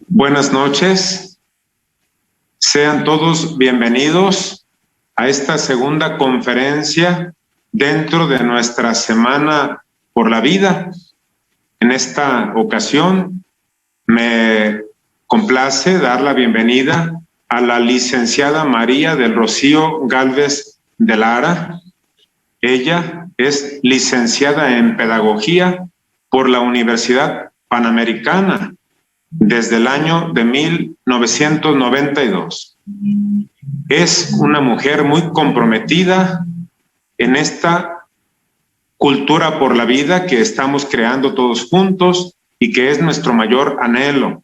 Buenas noches. Sean todos bienvenidos a esta segunda conferencia dentro de nuestra Semana por la Vida. En esta ocasión me complace dar la bienvenida a la licenciada María del Rocío Gálvez de Lara. Ella es licenciada en Pedagogía por la Universidad Panamericana desde el año de 1992. Es una mujer muy comprometida en esta cultura por la vida que estamos creando todos juntos y que es nuestro mayor anhelo.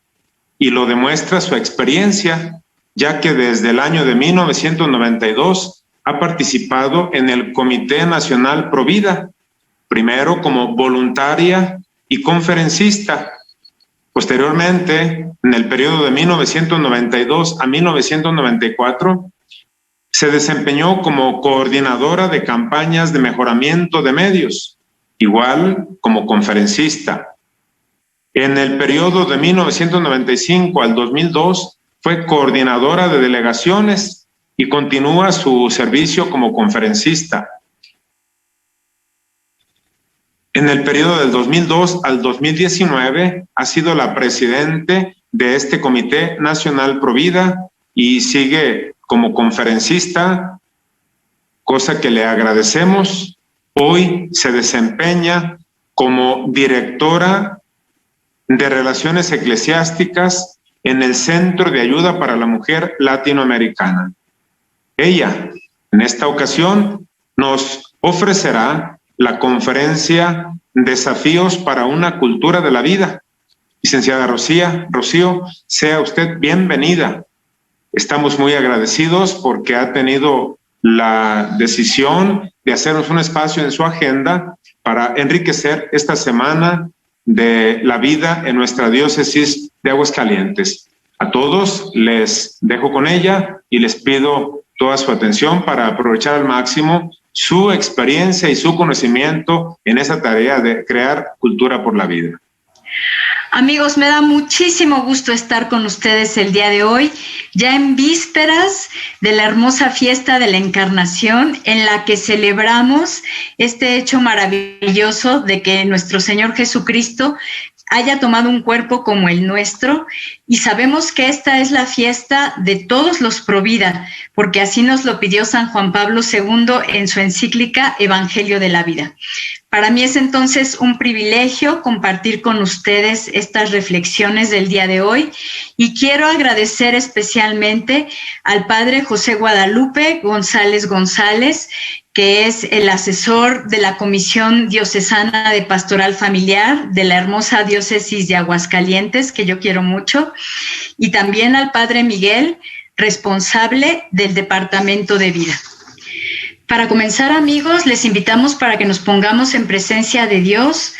Y lo demuestra su experiencia, ya que desde el año de 1992 ha participado en el Comité Nacional Provida, primero como voluntaria y conferencista. Posteriormente, en el periodo de 1992 a 1994, se desempeñó como coordinadora de campañas de mejoramiento de medios, igual como conferencista. En el periodo de 1995 al 2002, fue coordinadora de delegaciones y continúa su servicio como conferencista. En el periodo del 2002 al 2019 ha sido la presidente de este Comité Nacional Provida y sigue como conferencista, cosa que le agradecemos. Hoy se desempeña como directora de Relaciones Eclesiásticas en el Centro de Ayuda para la Mujer Latinoamericana. Ella, en esta ocasión, nos ofrecerá la conferencia Desafíos para una Cultura de la Vida. Licenciada Rocío, sea usted bienvenida. Estamos muy agradecidos porque ha tenido la decisión de hacernos un espacio en su agenda para enriquecer esta semana de la vida en nuestra diócesis de Aguascalientes. A todos les dejo con ella y les pido toda su atención para aprovechar al máximo su experiencia y su conocimiento en esa tarea de crear cultura por la vida. Amigos, me da muchísimo gusto estar con ustedes el día de hoy, ya en vísperas de la hermosa fiesta de la Encarnación, en la que celebramos este hecho maravilloso de que nuestro Señor Jesucristo haya tomado un cuerpo como el nuestro, y sabemos que esta es la fiesta de todos los Provida, porque así nos lo pidió San Juan Pablo II en su encíclica Evangelio de la Vida. Para mí es entonces un privilegio compartir con ustedes estas reflexiones del día de hoy, y quiero agradecer especialmente al Padre José Guadalupe González, que es el asesor de la Comisión Diocesana de Pastoral Familiar de la hermosa diócesis de Aguascalientes, que yo quiero mucho, y también al Padre Miguel, responsable del Departamento de Vida. Para comenzar, amigos, les invitamos para que nos pongamos en presencia de Dios,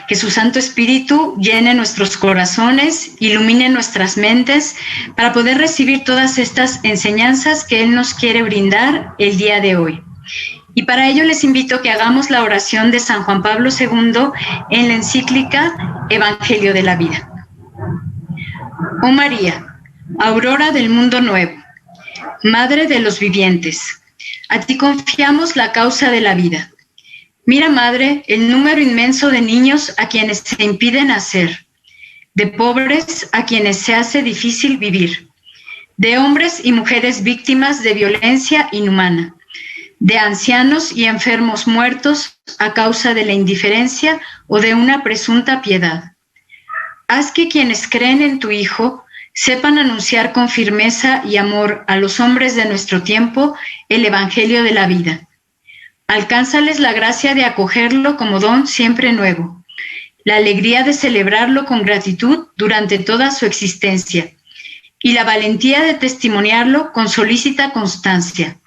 que su Santo Espíritu llene nuestros corazones, ilumine nuestras mentes, para poder recibir todas estas enseñanzas que Él nos quiere brindar el día de hoy. Y para ello les invito a que hagamos la oración de San Juan Pablo II en la encíclica Evangelio de la Vida. Oh María, aurora del mundo nuevo, Madre de los vivientes, a ti confiamos la causa de la vida. Mira, Madre, el número inmenso de niños a quienes se impide nacer, de pobres a quienes se hace difícil vivir, de hombres y mujeres víctimas de violencia inhumana, de ancianos y enfermos muertos a causa de la indiferencia o de una presunta piedad. Haz que quienes creen en tu Hijo sepan anunciar con firmeza y amor a los hombres de nuestro tiempo el Evangelio de la vida. Alcánzales la gracia de acogerlo como don siempre nuevo, la alegría de celebrarlo con gratitud durante toda su existencia y la valentía de testimoniarlo con solícita constancia,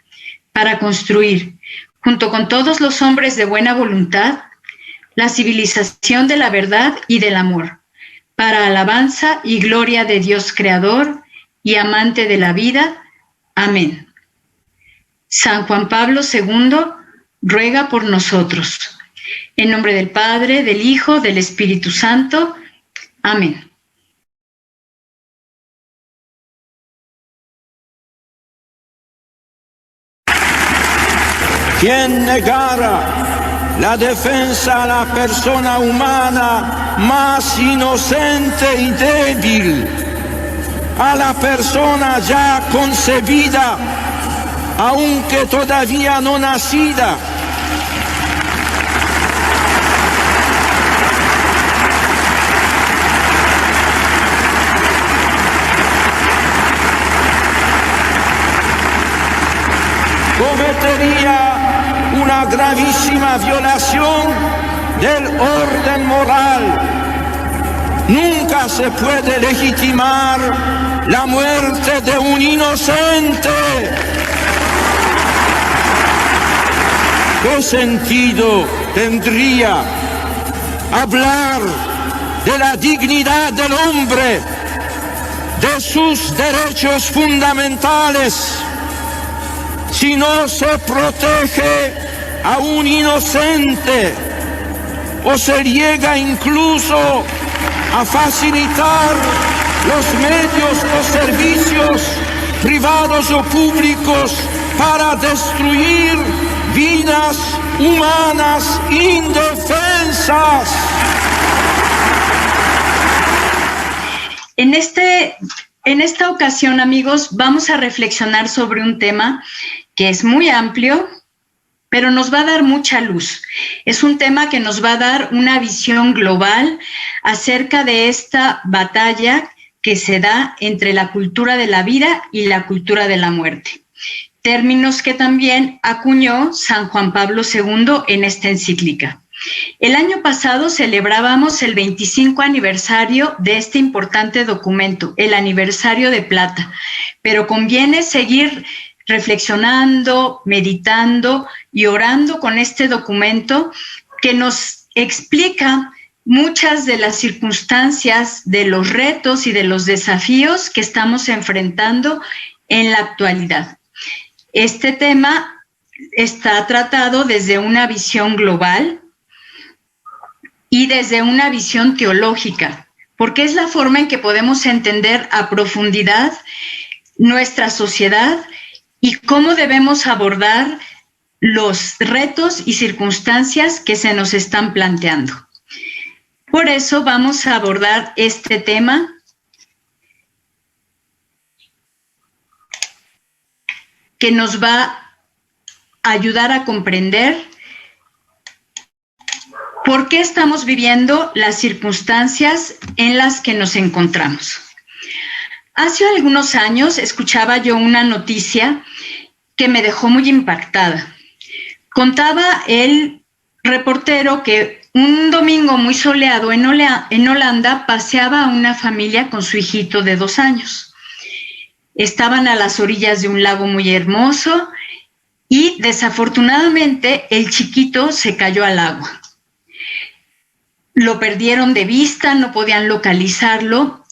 para construir, junto con todos los hombres de buena voluntad, la civilización de la verdad y del amor, para alabanza y gloria de Dios Creador y amante de la vida. Amén. San Juan Pablo II ruega por nosotros. En nombre del Padre, del Hijo, del Espíritu Santo. Amén. Quien negara la defensa a la persona humana más inocente y débil, a la persona ya concebida, aunque todavía no nacida, cometería una gravísima violación del orden moral. Nunca se puede legitimar la muerte de un inocente. ¿Qué sentido tendría hablar de la dignidad del hombre, de sus derechos fundamentales, si no se protege a un inocente o se llega incluso a facilitar los medios o servicios privados o públicos para destruir vidas humanas indefensas? En esta ocasión, amigos, vamos a reflexionar sobre un tema que es muy amplio, pero nos va a dar mucha luz. Es un tema que nos va a dar una visión global acerca de esta batalla que se da entre la cultura de la vida y la cultura de la muerte. Términos que también acuñó San Juan Pablo II en esta encíclica. El año pasado celebrábamos el 25 aniversario de este importante documento, el aniversario de plata, pero conviene seguir reflexionando, meditando y orando con este documento que nos explica muchas de las circunstancias, de los retos y de los desafíos que estamos enfrentando en la actualidad. Este tema está tratado desde una visión global y desde una visión teológica, porque es la forma en que podemos entender a profundidad nuestra sociedad y cómo debemos abordar los retos y circunstancias que se nos están planteando. Por eso vamos a abordar este tema que nos va a ayudar a comprender por qué estamos viviendo las circunstancias en las que nos encontramos. Hace algunos años escuchaba yo una noticia que me dejó muy impactada. Contaba el reportero que un domingo muy soleado en Holanda paseaba a una familia con su hijito de 2 años. Estaban a las orillas de un lago muy hermoso y desafortunadamente el chiquito se cayó al agua. Lo perdieron de vista, no podían localizarlo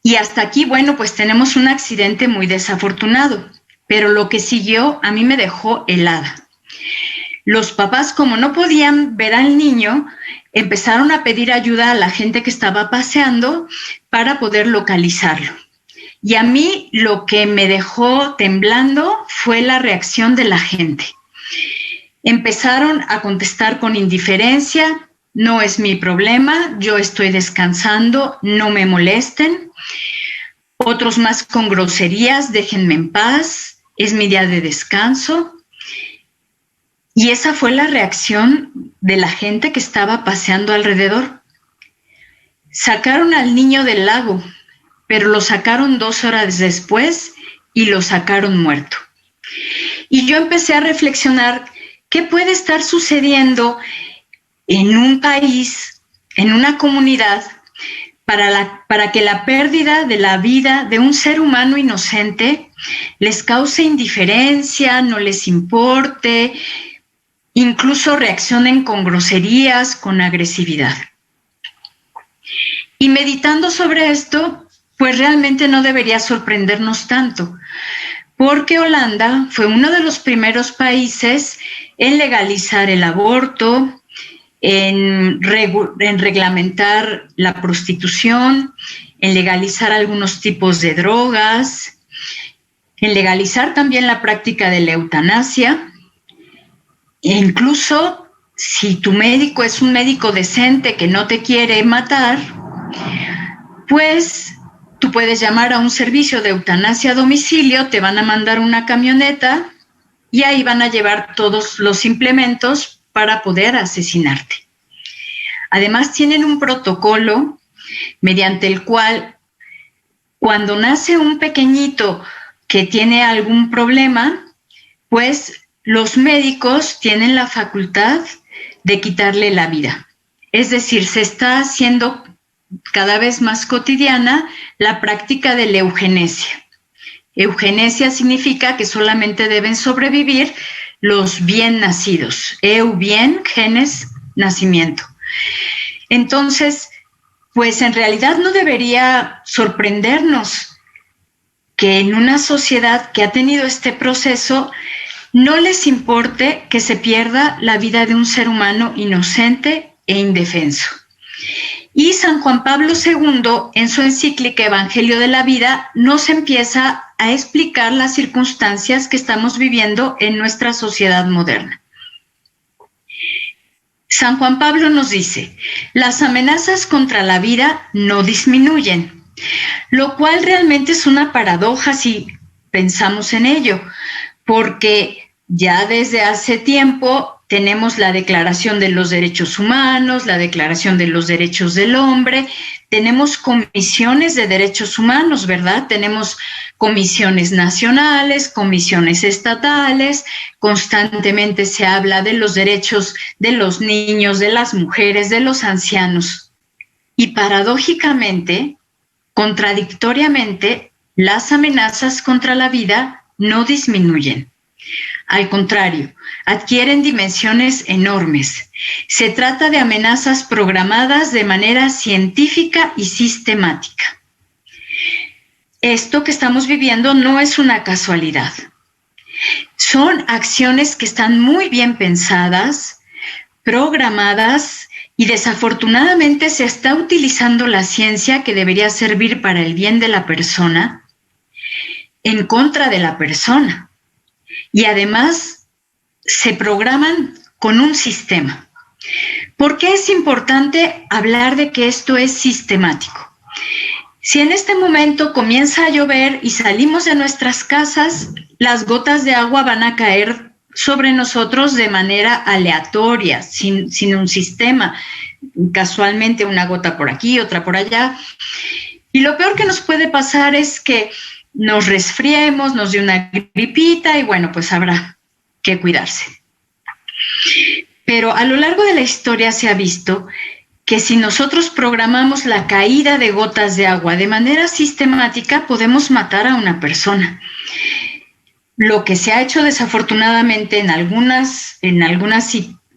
y hasta aquí, bueno, pues tenemos un accidente muy desafortunado, pero lo que siguió a mí me dejó helada. Los papás, como no podían ver al niño, empezaron a pedir ayuda a la gente que estaba paseando para poder localizarlo. Y a mí lo que me dejó temblando fue la reacción de la gente. Empezaron a contestar con indiferencia: no es mi problema, yo estoy descansando, no me molesten. Otros más con groserías: déjenme en paz, es mi día de descanso. Y esa fue la reacción de la gente que estaba paseando alrededor. Sacaron al niño del lago, pero lo sacaron 2 horas después y lo sacaron muerto. Y yo empecé a reflexionar qué puede estar sucediendo en un país, en una comunidad, para que la pérdida de la vida de un ser humano inocente les cause indiferencia, no les importe, incluso reaccionen con groserías, con agresividad. Y meditando sobre esto, pues realmente no debería sorprendernos tanto, porque Holanda fue uno de los primeros países en legalizar el aborto, en reglamentar la prostitución, en legalizar algunos tipos de drogas, en legalizar también la práctica de la eutanasia. E incluso si tu médico es un médico decente que no te quiere matar, pues tú puedes llamar a un servicio de eutanasia a domicilio, te van a mandar una camioneta y ahí van a llevar todos los implementos para poder asesinarte. Además, tienen un protocolo mediante el cual, cuando nace un pequeñito que tiene algún problema, pues los médicos tienen la facultad de quitarle la vida. Es decir, se está haciendo cada vez más cotidiana la práctica de la eugenesia. Eugenesia significa que solamente deben sobrevivir los bien nacidos. Eu, bien, genes, nacimiento. Entonces, pues en realidad no debería sorprendernos que en una sociedad que ha tenido este proceso no les importe que se pierda la vida de un ser humano inocente e indefenso. Y San Juan Pablo II, en su encíclica Evangelio de la Vida, nos empieza a explicar las circunstancias que estamos viviendo en nuestra sociedad moderna. San Juan Pablo nos dice, las amenazas contra la vida no disminuyen, lo cual realmente es una paradoja si pensamos en ello, porque ya desde hace tiempo tenemos la Declaración de los Derechos Humanos, la Declaración de los Derechos del Hombre, tenemos comisiones de derechos humanos, ¿verdad? Tenemos comisiones nacionales, comisiones estatales, constantemente se habla de los derechos de los niños, de las mujeres, de los ancianos. Y paradójicamente, contradictoriamente, las amenazas contra la vida no disminuyen. Al contrario, adquieren dimensiones enormes. Se trata de amenazas programadas de manera científica y sistemática. Esto que estamos viviendo no es una casualidad. Son acciones que están muy bien pensadas, programadas, y desafortunadamente se está utilizando la ciencia que debería servir para el bien de la persona en contra de la persona. Y además se programan con un sistema. ¿Por qué es importante hablar de que esto es sistemático? Si en este momento comienza a llover y salimos de nuestras casas, las gotas de agua van a caer sobre nosotros de manera aleatoria, sin un sistema, casualmente una gota por aquí, otra por allá. Y lo peor que nos puede pasar es que nos resfriemos, nos dé una gripita y bueno, pues habrá que cuidarse. Pero a lo largo de la historia se ha visto que si nosotros programamos la caída de gotas de agua de manera sistemática, podemos matar a una persona. Lo que se ha hecho desafortunadamente en algunas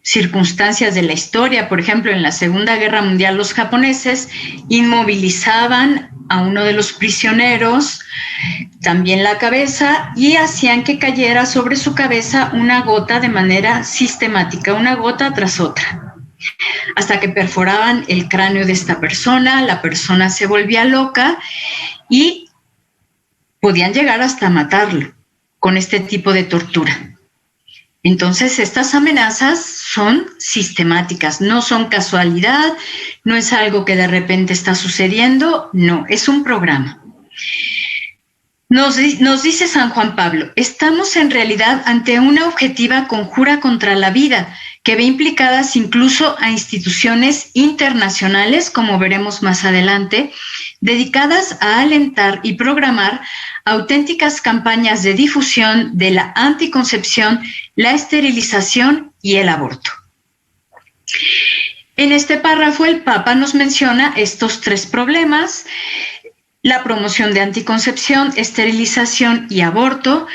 circunstancias de la historia, por ejemplo, en la Segunda Guerra Mundial, los japoneses inmovilizaban a uno de los prisioneros, también la cabeza, y hacían que cayera sobre su cabeza una gota de manera sistemática, una gota tras otra, hasta que perforaban el cráneo de esta persona, la persona se volvía loca y podían llegar hasta matarlo con este tipo de tortura. Entonces, estas amenazas son sistemáticas, no son casualidad, no es algo que de repente está sucediendo, no, es un programa. Nos dice San Juan Pablo, estamos en realidad ante una objetiva conjura contra la vida, que ve implicadas incluso a instituciones internacionales, como veremos más adelante, dedicadas a alentar y programar auténticas campañas de difusión de la anticoncepción, la esterilización y el aborto. En este párrafo el Papa nos menciona estos tres problemas: la promoción de anticoncepción, esterilización y aborto,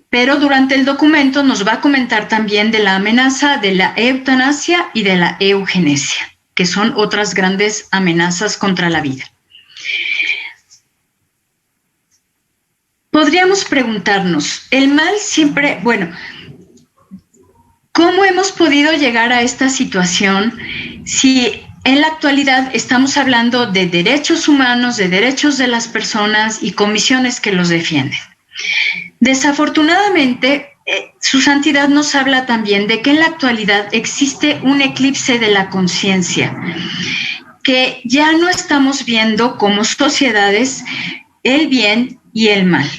pero durante el documento nos va a comentar también de la amenaza de la eutanasia y de la eugenesia, que son otras grandes amenazas contra la vida. Podríamos preguntarnos, el mal siempre, bueno, ¿Cómo hemos podido llegar a esta situación si en la actualidad estamos hablando de derechos humanos, de derechos de las personas y comisiones que los defienden? Desafortunadamente, su santidad nos habla también de que en la actualidad existe un eclipse de la conciencia, que ya no estamos viendo como sociedades el bien y el mal.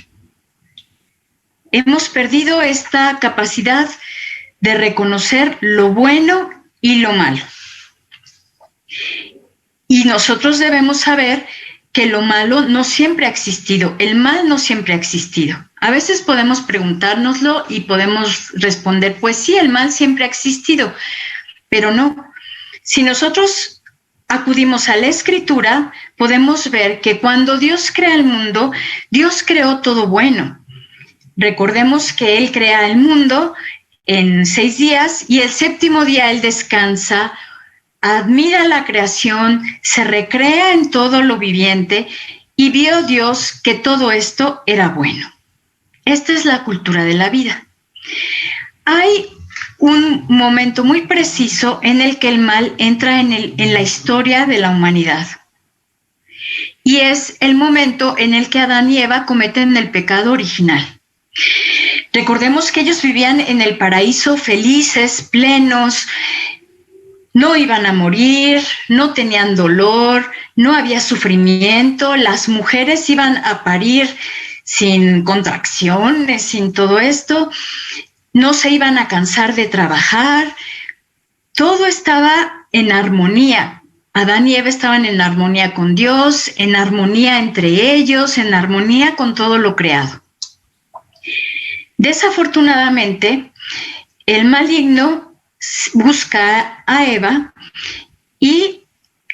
Hemos perdido esta capacidad de reconocer lo bueno y lo malo. Y nosotros debemos saber que lo malo no siempre ha existido, el mal no siempre ha existido. A veces podemos preguntárnoslo y podemos responder, pues sí, el mal siempre ha existido, pero no. Si nosotros acudimos a la Escritura, podemos ver que cuando Dios crea el mundo, Dios creó todo bueno. Recordemos que Él crea el mundo en 6 días y el 7º día Él descansa, admira la creación, se recrea en todo lo viviente y vio Dios que todo esto era bueno. Esta es la cultura de la vida. Hay un momento muy preciso en el que el mal entra en la historia de la humanidad. Y es el momento en el que Adán y Eva cometen el pecado original. Recordemos que ellos vivían en el paraíso felices, plenos, no iban a morir, no tenían dolor, no había sufrimiento, las mujeres iban a parir sin contracciones, sin todo esto, no se iban a cansar de trabajar, todo estaba en armonía. Adán y Eva estaban en armonía con Dios, en armonía entre ellos, en armonía con todo lo creado. Desafortunadamente, el maligno busca a Eva y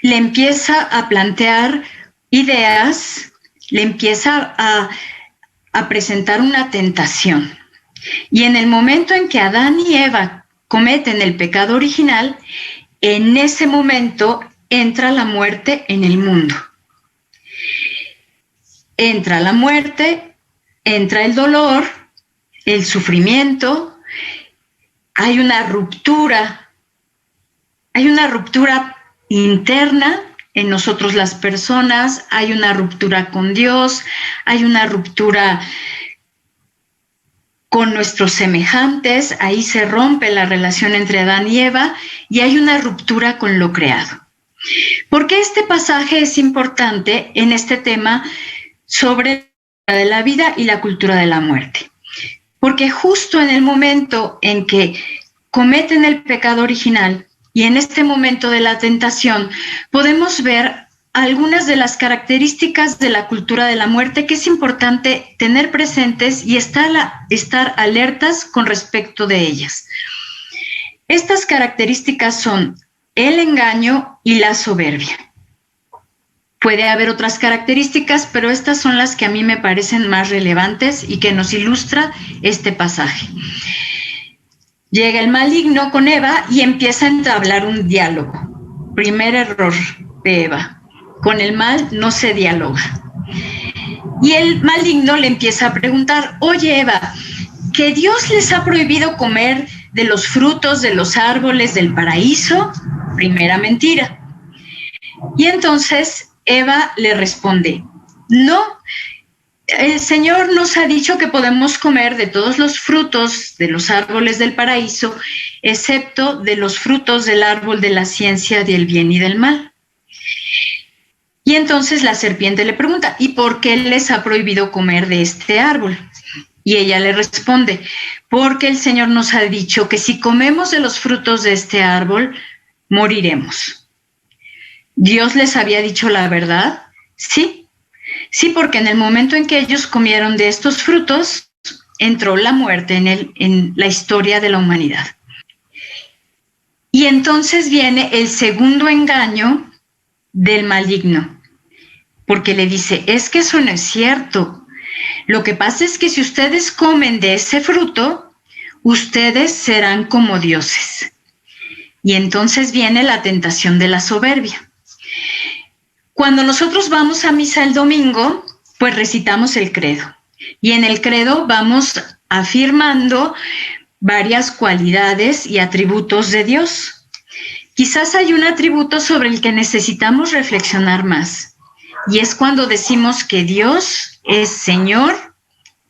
le empieza a plantear ideas, le empieza a presentar una tentación. Y en el momento en que Adán y Eva cometen el pecado original, en ese momento entra la muerte en el mundo. Entra la muerte, entra el dolor, el sufrimiento, hay una ruptura interna en nosotros las personas, hay una ruptura con Dios, hay una ruptura con nuestros semejantes, ahí se rompe la relación entre Adán y Eva y hay una ruptura con lo creado. ¿Por qué este pasaje es importante en este tema sobre la vida y la cultura de la muerte? Porque justo en el momento en que cometen el pecado original y en este momento de la tentación, podemos ver algunas de las características de la cultura de la muerte que es importante tener presentes y estar alertas con respecto de ellas. Estas características son el engaño y la soberbia. Puede haber otras características, pero estas son las que a mí me parecen más relevantes y que nos ilustra este pasaje. Llega el maligno con Eva y empieza a entablar un diálogo. Primer error de Eva. Con el mal no se dialoga. Y el maligno le empieza a preguntar, oye Eva, ¿que Dios les ha prohibido comer de los frutos de los árboles del paraíso? Primera mentira. Y entonces Eva le responde, no, el Señor nos ha dicho que podemos comer de todos los frutos de los árboles del paraíso, excepto de los frutos del árbol de la ciencia del bien y del mal. Y entonces la serpiente le pregunta, ¿y por qué les ha prohibido comer de este árbol? Y ella le responde, porque el Señor nos ha dicho que si comemos de los frutos de este árbol, moriremos. ¿Dios les había dicho la verdad? Sí, porque en el momento en que ellos comieron de estos frutos, entró la muerte en la historia de la humanidad. Y entonces viene el segundo engaño del maligno, porque le dice, es que eso no es cierto. Lo que pasa es que si ustedes comen de ese fruto, ustedes serán como dioses. Y entonces viene la tentación de la soberbia. Cuando nosotros vamos a misa el domingo, pues recitamos el credo. Y en el credo vamos afirmando varias cualidades y atributos de Dios. Quizás hay un atributo sobre el que necesitamos reflexionar más, y es cuando decimos que Dios es Señor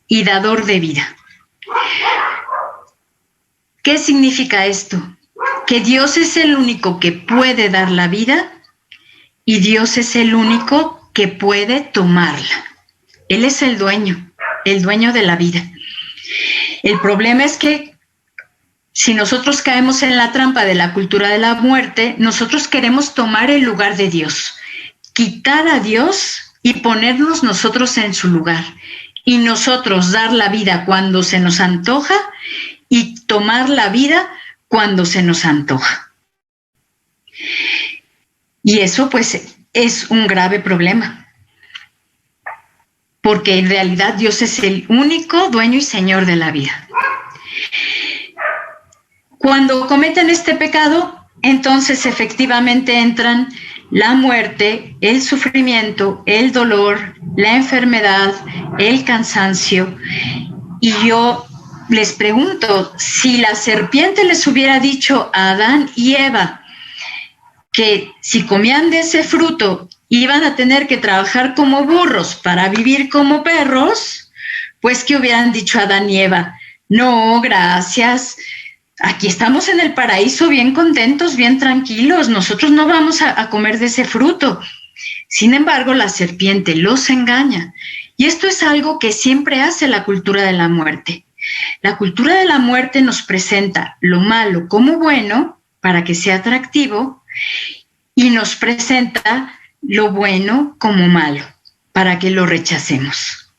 y dador de vida. ¿Qué significa esto? Que Dios es el único que puede dar la vida y Dios es el único que puede tomarla. Él es el dueño de la vida. El problema es que si nosotros caemos en la trampa de la cultura de la muerte, nosotros queremos tomar el lugar de Dios, quitar a Dios y ponernos nosotros en su lugar. Y nosotros dar la vida cuando se nos antoja y tomar la vida cuando se nos antoja. Y eso pues es un grave problema, porque en realidad Dios es el único dueño y señor de la vida. Cuando cometen este pecado, entonces efectivamente entran la muerte, el sufrimiento, el dolor, la enfermedad, el cansancio. Y yo les pregunto, si la serpiente les hubiera dicho a Adán y Eva que si comían de ese fruto iban a tener que trabajar como burros para vivir como perros, pues que hubieran dicho a Adán y Eva, no, gracias, aquí estamos en el paraíso bien contentos, bien tranquilos, nosotros no vamos a comer de ese fruto. Sin embargo, la serpiente los engaña. Y esto es algo que siempre hace la cultura de la muerte. La cultura de la muerte nos presenta lo malo como bueno para que sea atractivo y nos presenta lo bueno como malo para que lo rechacemos.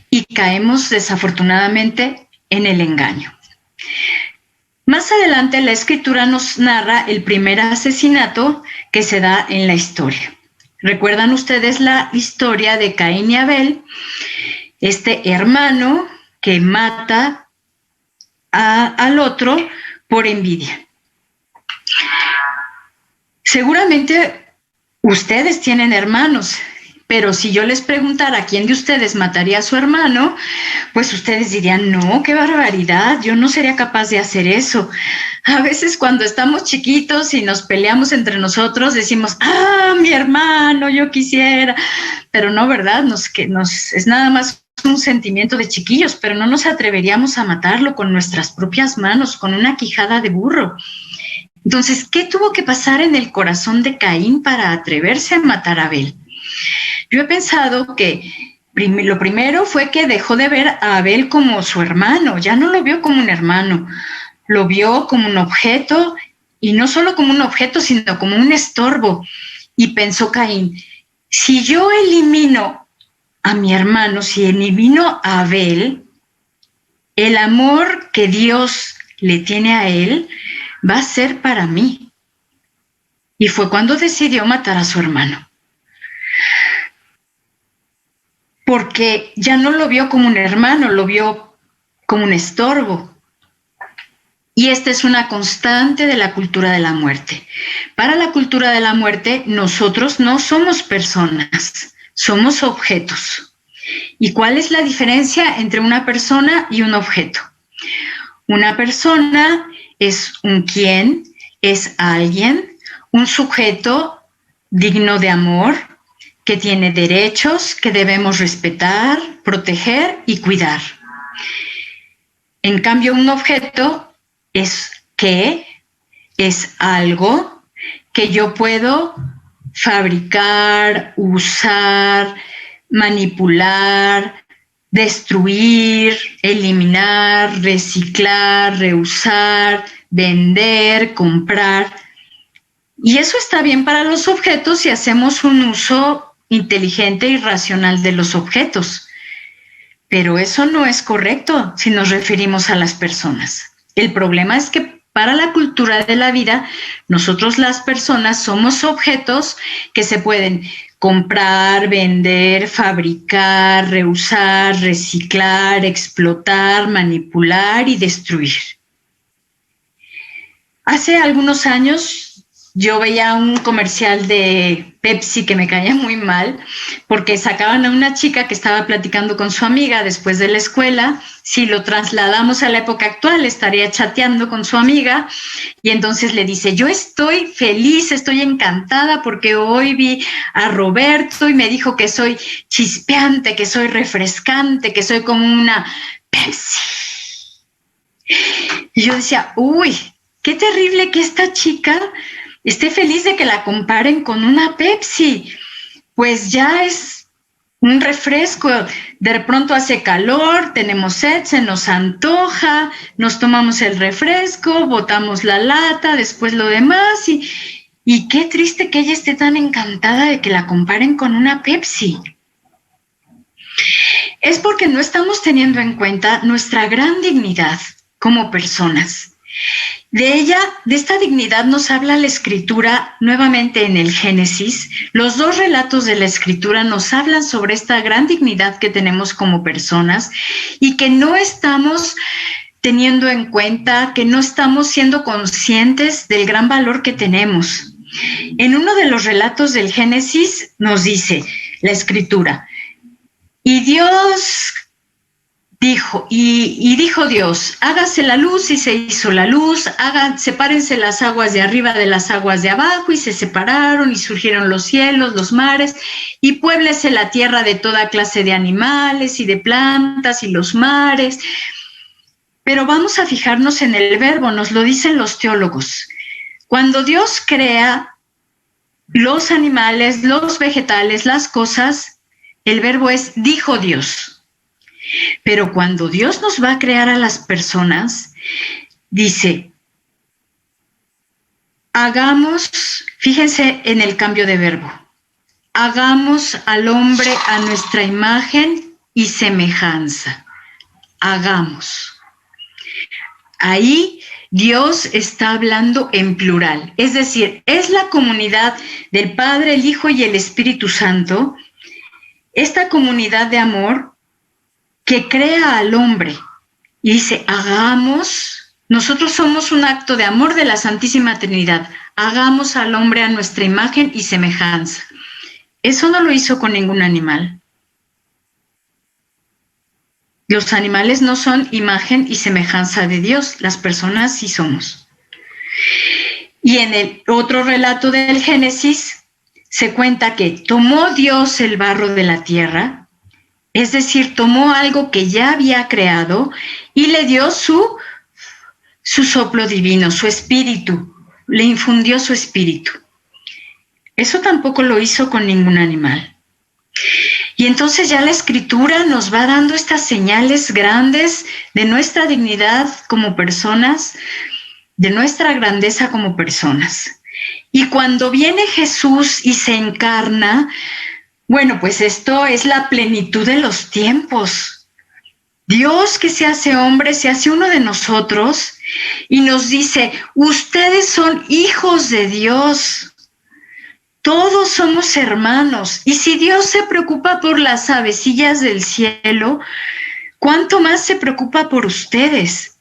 Y caemos desafortunadamente en el engaño. Más adelante la Escritura nos narra el primer asesinato que se da en la historia. ¿Recuerdan ustedes la historia de Caín y Abel? Este hermano que mata al otro por envidia. Seguramente ustedes tienen hermanos, pero si yo les preguntara quién de ustedes mataría a su hermano, pues ustedes dirían, no, qué barbaridad, yo no sería capaz de hacer eso. A veces cuando estamos chiquitos y nos peleamos entre nosotros, decimos, mi hermano, yo quisiera, pero no, ¿verdad? Es nada más un sentimiento de chiquillos, pero no nos atreveríamos a matarlo con nuestras propias manos, con una quijada de burro. Entonces, ¿qué tuvo que pasar en el corazón de Caín para atreverse a matar a Abel? Yo he pensado que lo primero fue que dejó de ver a Abel como su hermano, ya no lo vio como un hermano, lo vio como un objeto, y no solo como un objeto, sino como un estorbo. Y pensó Caín, si yo elimino a mi hermano, si elimino a Abel, el amor que Dios le tiene a él va a ser para mí. Y fue cuando decidió matar a su hermano. Porque ya no lo vio como un hermano, lo vio como un estorbo. Y esta es una constante de la cultura de la muerte. Para la cultura de la muerte, nosotros no somos personas, somos objetos. ¿Y cuál es la diferencia entre una persona y un objeto? Una persona es un quién, es alguien, un sujeto digno de amor, que tiene derechos que debemos respetar, proteger y cuidar. En cambio, un objeto es qué, es algo que yo puedo fabricar, usar, manipular, destruir, eliminar, reciclar, reusar, vender, comprar. Y eso está bien para los objetos si hacemos un uso inteligente y racional de los objetos. Pero eso no es correcto si nos referimos a las personas. El problema es que para la cultura de la vida, nosotros las personas somos objetos que se pueden comprar, vender, fabricar, reusar, reciclar, explotar, manipular y destruir. Hace algunos años yo veía un comercial de Pepsi que me caía muy mal porque sacaban a una chica que estaba platicando con su amiga después de la escuela. Si lo trasladamos a la época actual, estaría chateando con su amiga y entonces le dice, yo estoy feliz, estoy encantada porque hoy vi a Roberto y me dijo que soy chispeante, que soy refrescante, que soy como una Pepsi. Y yo decía, uy, qué terrible que esta chica esté feliz de que la comparen con una Pepsi. Pues ya es un refresco, de pronto hace calor, tenemos sed, se nos antoja, nos tomamos el refresco, botamos la lata, después lo demás y qué triste que ella esté tan encantada de que la comparen con una Pepsi. Es porque no estamos teniendo en cuenta nuestra gran dignidad como personas. De esta dignidad nos habla la Escritura nuevamente en el Génesis. Los dos relatos de la Escritura nos hablan sobre esta gran dignidad que tenemos como personas y que no estamos teniendo en cuenta, que no estamos siendo conscientes del gran valor que tenemos. En uno de los relatos del Génesis nos dice la Escritura, y Dios dijo, y dijo Dios, hágase la luz y se hizo la luz, sepárense las aguas de arriba de las aguas de abajo y se separaron y surgieron los cielos, los mares y puéblese la tierra de toda clase de animales y de plantas y los mares. Pero vamos a fijarnos en el verbo, nos lo dicen los teólogos. Cuando Dios crea los animales, los vegetales, las cosas, el verbo es dijo Dios. Pero cuando Dios nos va a crear a las personas, dice, hagamos, fíjense en el cambio de verbo, hagamos al hombre a nuestra imagen y semejanza. Hagamos. Ahí Dios está hablando en plural, es decir, es la comunidad del Padre, el Hijo y el Espíritu Santo, esta comunidad de amor que crea al hombre y dice, hagamos, nosotros somos un acto de amor de la Santísima Trinidad, hagamos al hombre a nuestra imagen y semejanza. Eso no lo hizo con ningún animal. Los animales no son imagen y semejanza de Dios, las personas sí somos. Y en el otro relato del Génesis se cuenta que tomó Dios el barro de la tierra, es decir, tomó algo que ya había creado y le dio su soplo divino, su espíritu, le infundió su espíritu. Eso tampoco lo hizo con ningún animal. Y entonces ya la Escritura nos va dando estas señales grandes de nuestra dignidad como personas, de nuestra grandeza como personas. Y cuando viene Jesús y se encarna, bueno, pues esto es la plenitud de los tiempos. Dios que se hace hombre, se hace uno de nosotros y nos dice, ustedes son hijos de Dios. Todos somos hermanos. Y si Dios se preocupa por las avecillas del cielo, ¿cuánto más se preocupa por ustedes?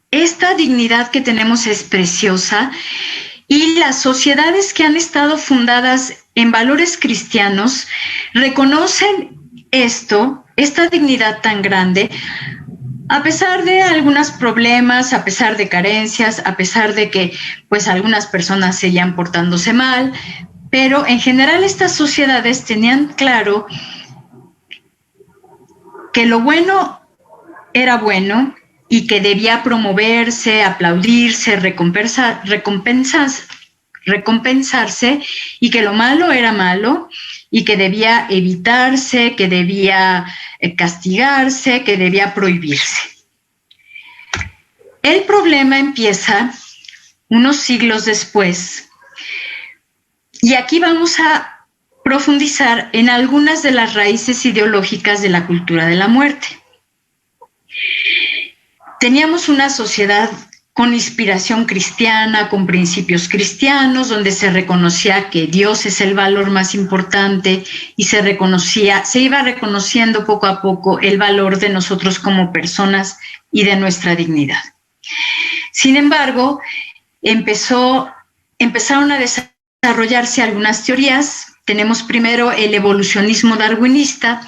Esta dignidad que tenemos es preciosa y las sociedades que han estado fundadas en valores cristianos reconocen esta dignidad tan grande, a pesar de algunos problemas, a pesar de carencias, a pesar de que pues algunas personas seguían portándose mal, pero en general estas sociedades tenían claro que lo bueno era bueno y que debía promoverse, aplaudirse, recompensarse y que lo malo era malo y que debía evitarse, que debía castigarse, que debía prohibirse. El problema empieza unos siglos después y aquí vamos a profundizar en algunas de las raíces ideológicas de la cultura de la muerte. Teníamos una sociedad con inspiración cristiana, con principios cristianos, donde se reconocía que Dios es el valor más importante y se iba reconociendo poco a poco el valor de nosotros como personas y de nuestra dignidad. Sin embargo, empezaron a desarrollarse algunas teorías. Tenemos primero el evolucionismo darwinista.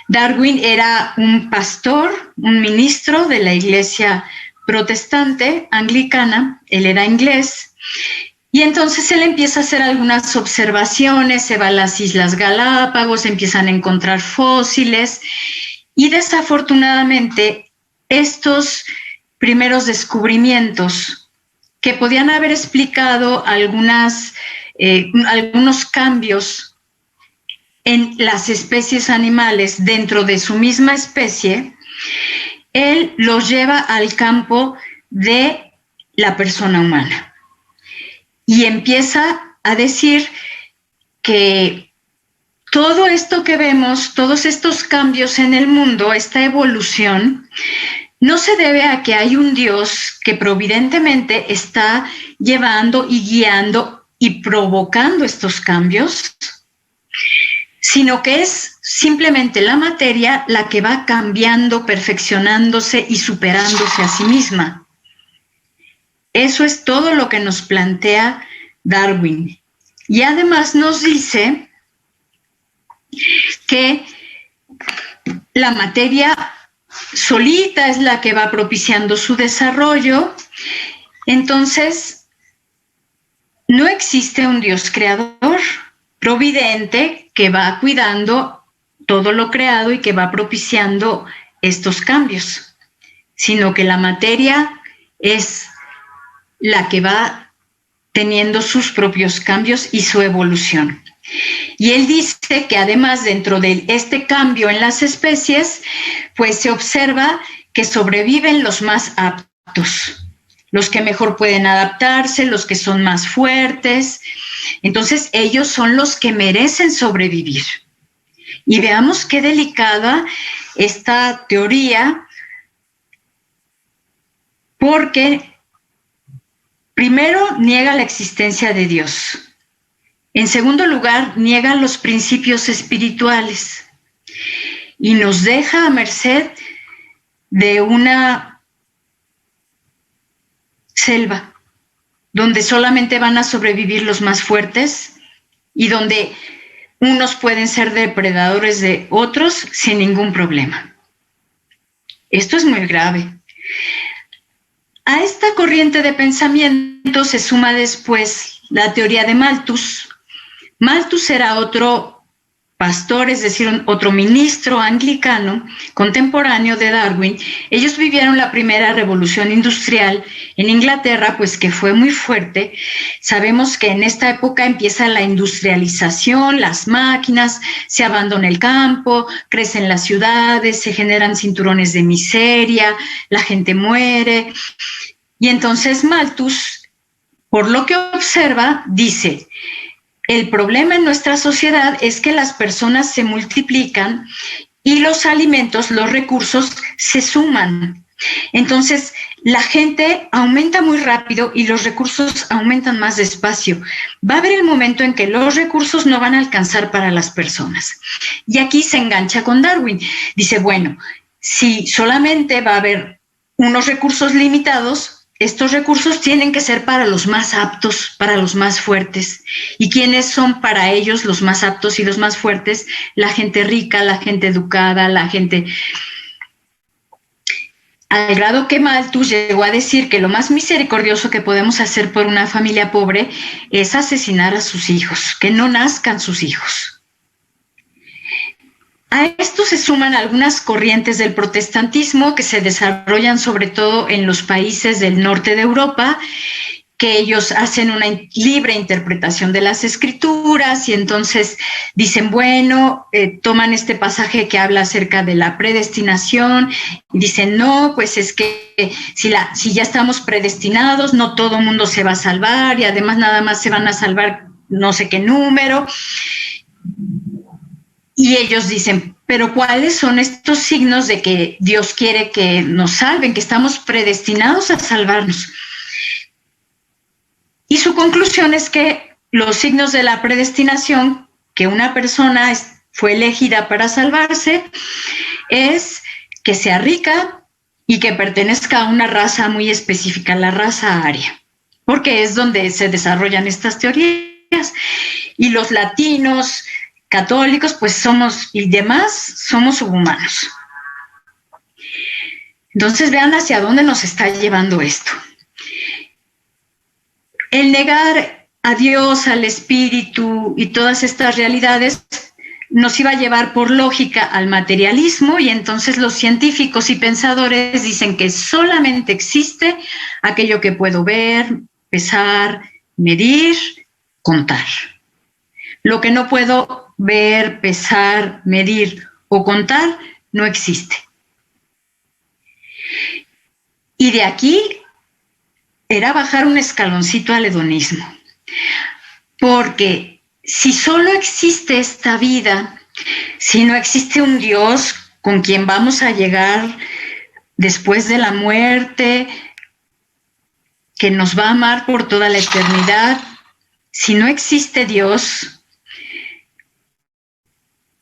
Darwin era un pastor, un ministro de la iglesia protestante anglicana, él era inglés, y entonces él empieza a hacer algunas observaciones, se va a las Islas Galápagos, empiezan a encontrar fósiles, y desafortunadamente estos primeros descubrimientos que podían haber explicado algunos cambios en las especies animales dentro de su misma especie, él los lleva al campo de la persona humana y empieza a decir que todo esto que vemos, todos estos cambios en el mundo, esta evolución, no se debe a que hay un Dios que providentemente está llevando y guiando y provocando estos cambios, sino que es simplemente la materia la que va cambiando, perfeccionándose y superándose a sí misma. Eso es todo lo que nos plantea Darwin. Y además nos dice que la materia solita es la que va propiciando su desarrollo. Entonces, no existe un Dios creador, providente, que va cuidando todo lo creado y que va propiciando estos cambios, sino que la materia es la que va teniendo sus propios cambios y su evolución. Y él dice que además dentro de este cambio en las especies, pues se observa que sobreviven los más aptos, los que mejor pueden adaptarse, los que son más fuertes. Entonces ellos son los que merecen sobrevivir. Y veamos qué delicada esta teoría, porque primero niega la existencia de Dios. En segundo lugar, niega los principios espirituales y nos deja a merced de una selva donde solamente van a sobrevivir los más fuertes y donde unos pueden ser depredadores de otros sin ningún problema. Esto es muy grave. A esta corriente de pensamiento se suma después la teoría de Malthus. Malthus era otro pastor, es decir, otro ministro anglicano contemporáneo de Darwin. Ellos vivieron la primera revolución industrial en Inglaterra, pues que fue muy fuerte. Sabemos que en esta época empieza la industrialización, las máquinas, se abandona el campo, crecen las ciudades, se generan cinturones de miseria, la gente muere. Y entonces Malthus, por lo que observa, dice: el problema en nuestra sociedad es que las personas se multiplican y los alimentos, los recursos se suman. Entonces, la gente aumenta muy rápido y los recursos aumentan más despacio. Va a haber el momento en que los recursos no van a alcanzar para las personas. Y aquí se engancha con Darwin. Dice, bueno, si solamente va a haber unos recursos limitados, estos recursos tienen que ser para los más aptos, para los más fuertes. ¿Y quiénes son para ellos los más aptos y los más fuertes? La gente rica, la gente educada, la gente... Al grado que Malthus llegó a decir que lo más misericordioso que podemos hacer por una familia pobre es asesinar a sus hijos, que no nazcan sus hijos. A esto se suman algunas corrientes del protestantismo que se desarrollan sobre todo en los países del norte de Europa, que ellos hacen una libre interpretación de las escrituras y entonces dicen, bueno, toman este pasaje que habla acerca de la predestinación y dicen, no, pues es que si ya estamos predestinados, no todo el mundo se va a salvar y además nada más se van a salvar no sé qué número. Y ellos dicen, pero ¿cuáles son estos signos de que Dios quiere que nos salven, que estamos predestinados a salvarnos? Y su conclusión es que los signos de la predestinación, que una persona fue elegida para salvarse, es que sea rica y que pertenezca a una raza muy específica, la raza aria. porque es donde se desarrollan estas teorías. Y los latinos, católicos, pues y demás, somos subhumanos. Entonces vean hacia dónde nos está llevando esto. El negar a Dios, al espíritu y todas estas realidades nos iba a llevar por lógica al materialismo, y entonces los científicos y pensadores dicen que solamente existe aquello que puedo ver, pesar, medir, contar. Lo que no puedo ver, pesar, medir o contar no existe. Y de aquí era bajar un escaloncito al hedonismo, porque si solo existe esta vida, si no existe un Dios con quien vamos a llegar después de la muerte, que nos va a amar por toda la eternidad, si no existe Dios,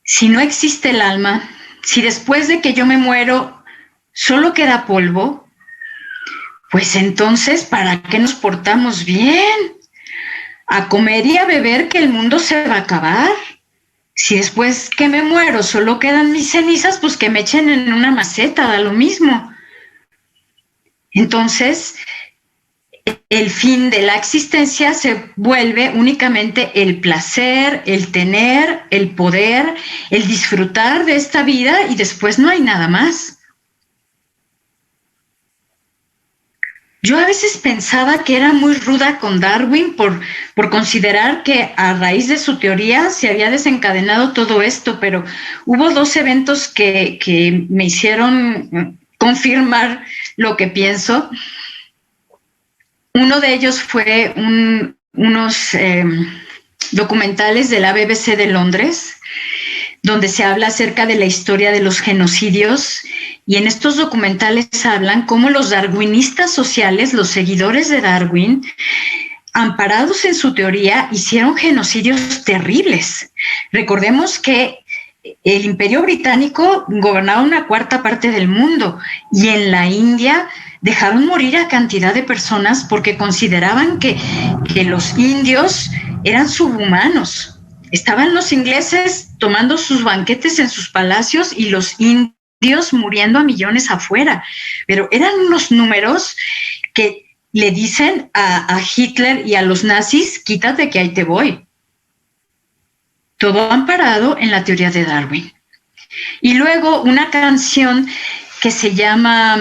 si no existe el alma, si después de que yo me muero solo queda polvo, pues entonces, ¿para qué nos portamos bien? A comer y a beber, que el mundo se va a acabar. Si después que me muero solo quedan mis cenizas, pues que me echen en una maceta, da lo mismo. Entonces, el fin de la existencia se vuelve únicamente el placer, el tener, el poder, el disfrutar de esta vida, y después no hay nada más. Yo a veces pensaba que era muy ruda con Darwin por considerar que a raíz de su teoría se había desencadenado todo esto, pero hubo 2 eventos que me hicieron confirmar lo que pienso. Uno de ellos fue unos documentales de la BBC de Londres, donde se habla acerca de la historia de los genocidios, y en estos documentales hablan cómo los darwinistas sociales, los seguidores de Darwin, amparados en su teoría, hicieron genocidios terribles. Recordemos que el Imperio Británico gobernaba una 1/4 parte del mundo, y en la India dejaron morir a cantidad de personas porque consideraban que los indios eran subhumanos. Estaban los ingleses tomando sus banquetes en sus palacios y los indios muriendo a millones afuera. Pero eran unos números que le dicen a Hitler y a los nazis: quítate que ahí te voy. Todo amparado en la teoría de Darwin. Y luego una canción que se llama...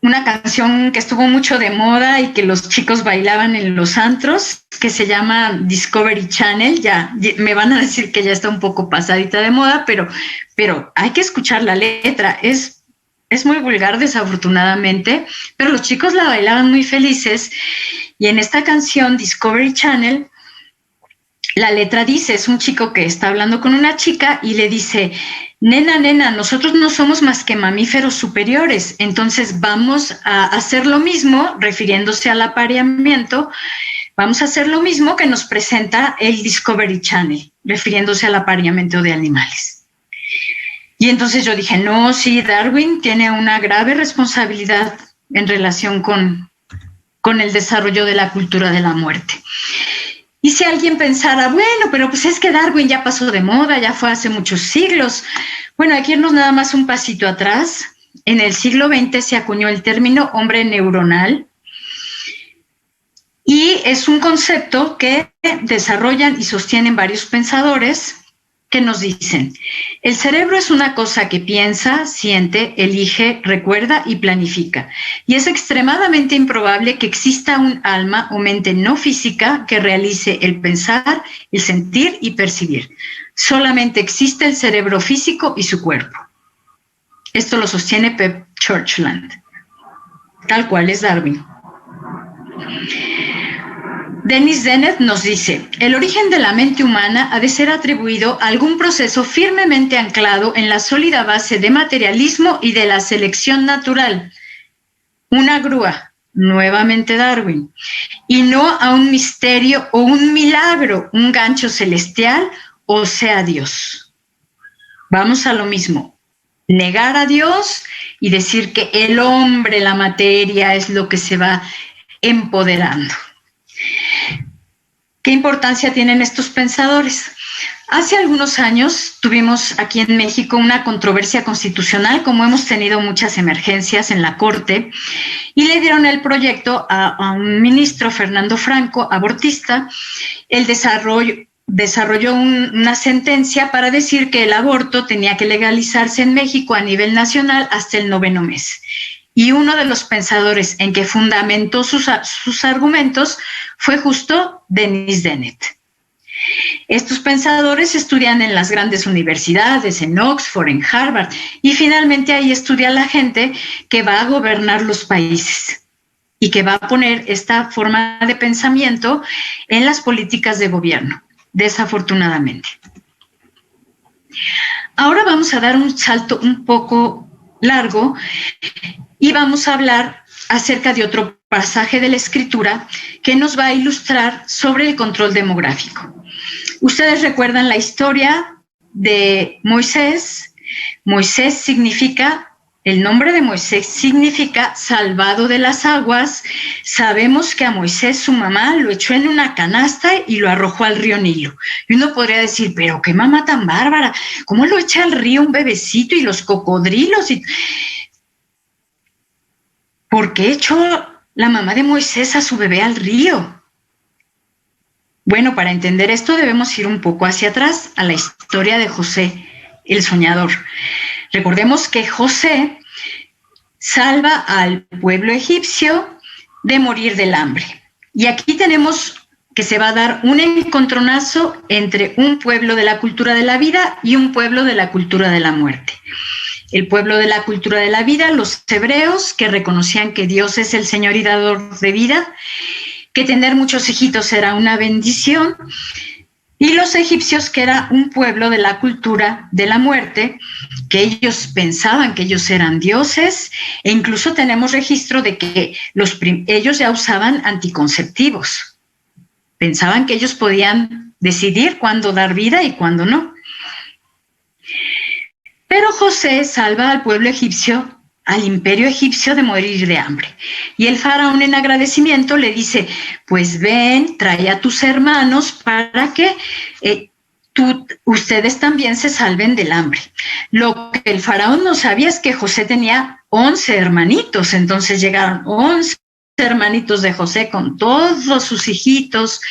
una canción que estuvo mucho de moda y que los chicos bailaban en los antros, que se llama Discovery Channel. Ya me van a decir que ya está un poco pasadita de moda, pero hay que escuchar la letra. Es muy vulgar, desafortunadamente, pero los chicos la bailaban muy felices. Y en esta canción, Discovery Channel, la letra dice, es un chico que está hablando con una chica y le dice: nena, nosotros no somos más que mamíferos superiores, entonces vamos a hacer lo mismo, refiriéndose al apareamiento, vamos a hacer lo mismo que nos presenta el Discovery Channel, refiriéndose al apareamiento de animales. Y entonces yo dije, no, sí, Darwin tiene una grave responsabilidad en relación con el desarrollo de la cultura de la muerte. Y si alguien pensara, bueno, pero pues es que Darwin ya pasó de moda, ya fue hace muchos siglos. Bueno, hay que irnos nada más un pasito atrás. En el siglo XX se acuñó el término hombre neuronal, y es un concepto que desarrollan y sostienen varios pensadores que nos dicen: el cerebro es una cosa que piensa, siente, elige, recuerda y planifica. Y es extremadamente improbable que exista un alma o mente no física que realice el pensar, el sentir y percibir. Solamente existe el cerebro físico y su cuerpo. Esto lo sostiene Pep Churchland. Tal cual es Darwin. Denis Dennett nos dice: el origen de la mente humana ha de ser atribuido a algún proceso firmemente anclado en la sólida base de materialismo y de la selección natural. Una grúa, nuevamente Darwin, y no a un misterio o un milagro, un gancho celestial, o sea, Dios. Vamos a lo mismo: negar a Dios y decir que el hombre, la materia, es lo que se va empoderando. ¿Qué importancia tienen estos pensadores? Hace algunos años tuvimos aquí en México una controversia constitucional, como hemos tenido muchas emergencias en la Corte, y le dieron el proyecto a un ministro, Fernando Franco, abortista. Él desarrolló una sentencia para decir que el aborto tenía que legalizarse en México a nivel nacional hasta el 9º mes. Y uno de los pensadores en que fundamentó sus argumentos fue justo Denis Dennett. Estos pensadores estudian en las grandes universidades, en Oxford, en Harvard, y finalmente ahí estudia la gente que va a gobernar los países y que va a poner esta forma de pensamiento en las políticas de gobierno, desafortunadamente. Ahora vamos a dar un salto un poco largo y vamos a hablar acerca de otro pasaje de la Escritura que nos va a ilustrar sobre el control demográfico. Ustedes recuerdan la historia de Moisés. Moisés significa, el nombre de Moisés significa salvado de las aguas. Sabemos que a Moisés su mamá lo echó en una canasta y lo arrojó al río Nilo. Y uno podría decir, pero qué mamá tan bárbara, ¿cómo lo echa al río un bebecito y los cocodrilos? ¿Por qué echó la mamá de Moisés a su bebé al río? Bueno, para entender esto debemos ir un poco hacia atrás a la historia de José, el soñador. Recordemos que José salva al pueblo egipcio de morir del hambre. Y aquí tenemos que se va a dar un encontronazo entre un pueblo de la cultura de la vida y un pueblo de la cultura de la muerte. El pueblo de la cultura de la vida, los hebreos, que reconocían que Dios es el Señor y dador de vida, que tener muchos hijitos era una bendición, y los egipcios, que era un pueblo de la cultura de la muerte, que ellos pensaban que ellos eran dioses, e incluso tenemos registro de que ellos ya usaban anticonceptivos. Pensaban que ellos podían decidir cuándo dar vida y cuándo no. Pero José salva al pueblo egipcio, al imperio egipcio, de morir de hambre. Y el faraón, en agradecimiento, le dice, pues ven, trae a tus hermanos para que ustedes también se salven del hambre. Lo que el faraón no sabía es que José tenía 11 hermanitos, entonces llegaron 11 hermanitos de José con todos sus hijitos.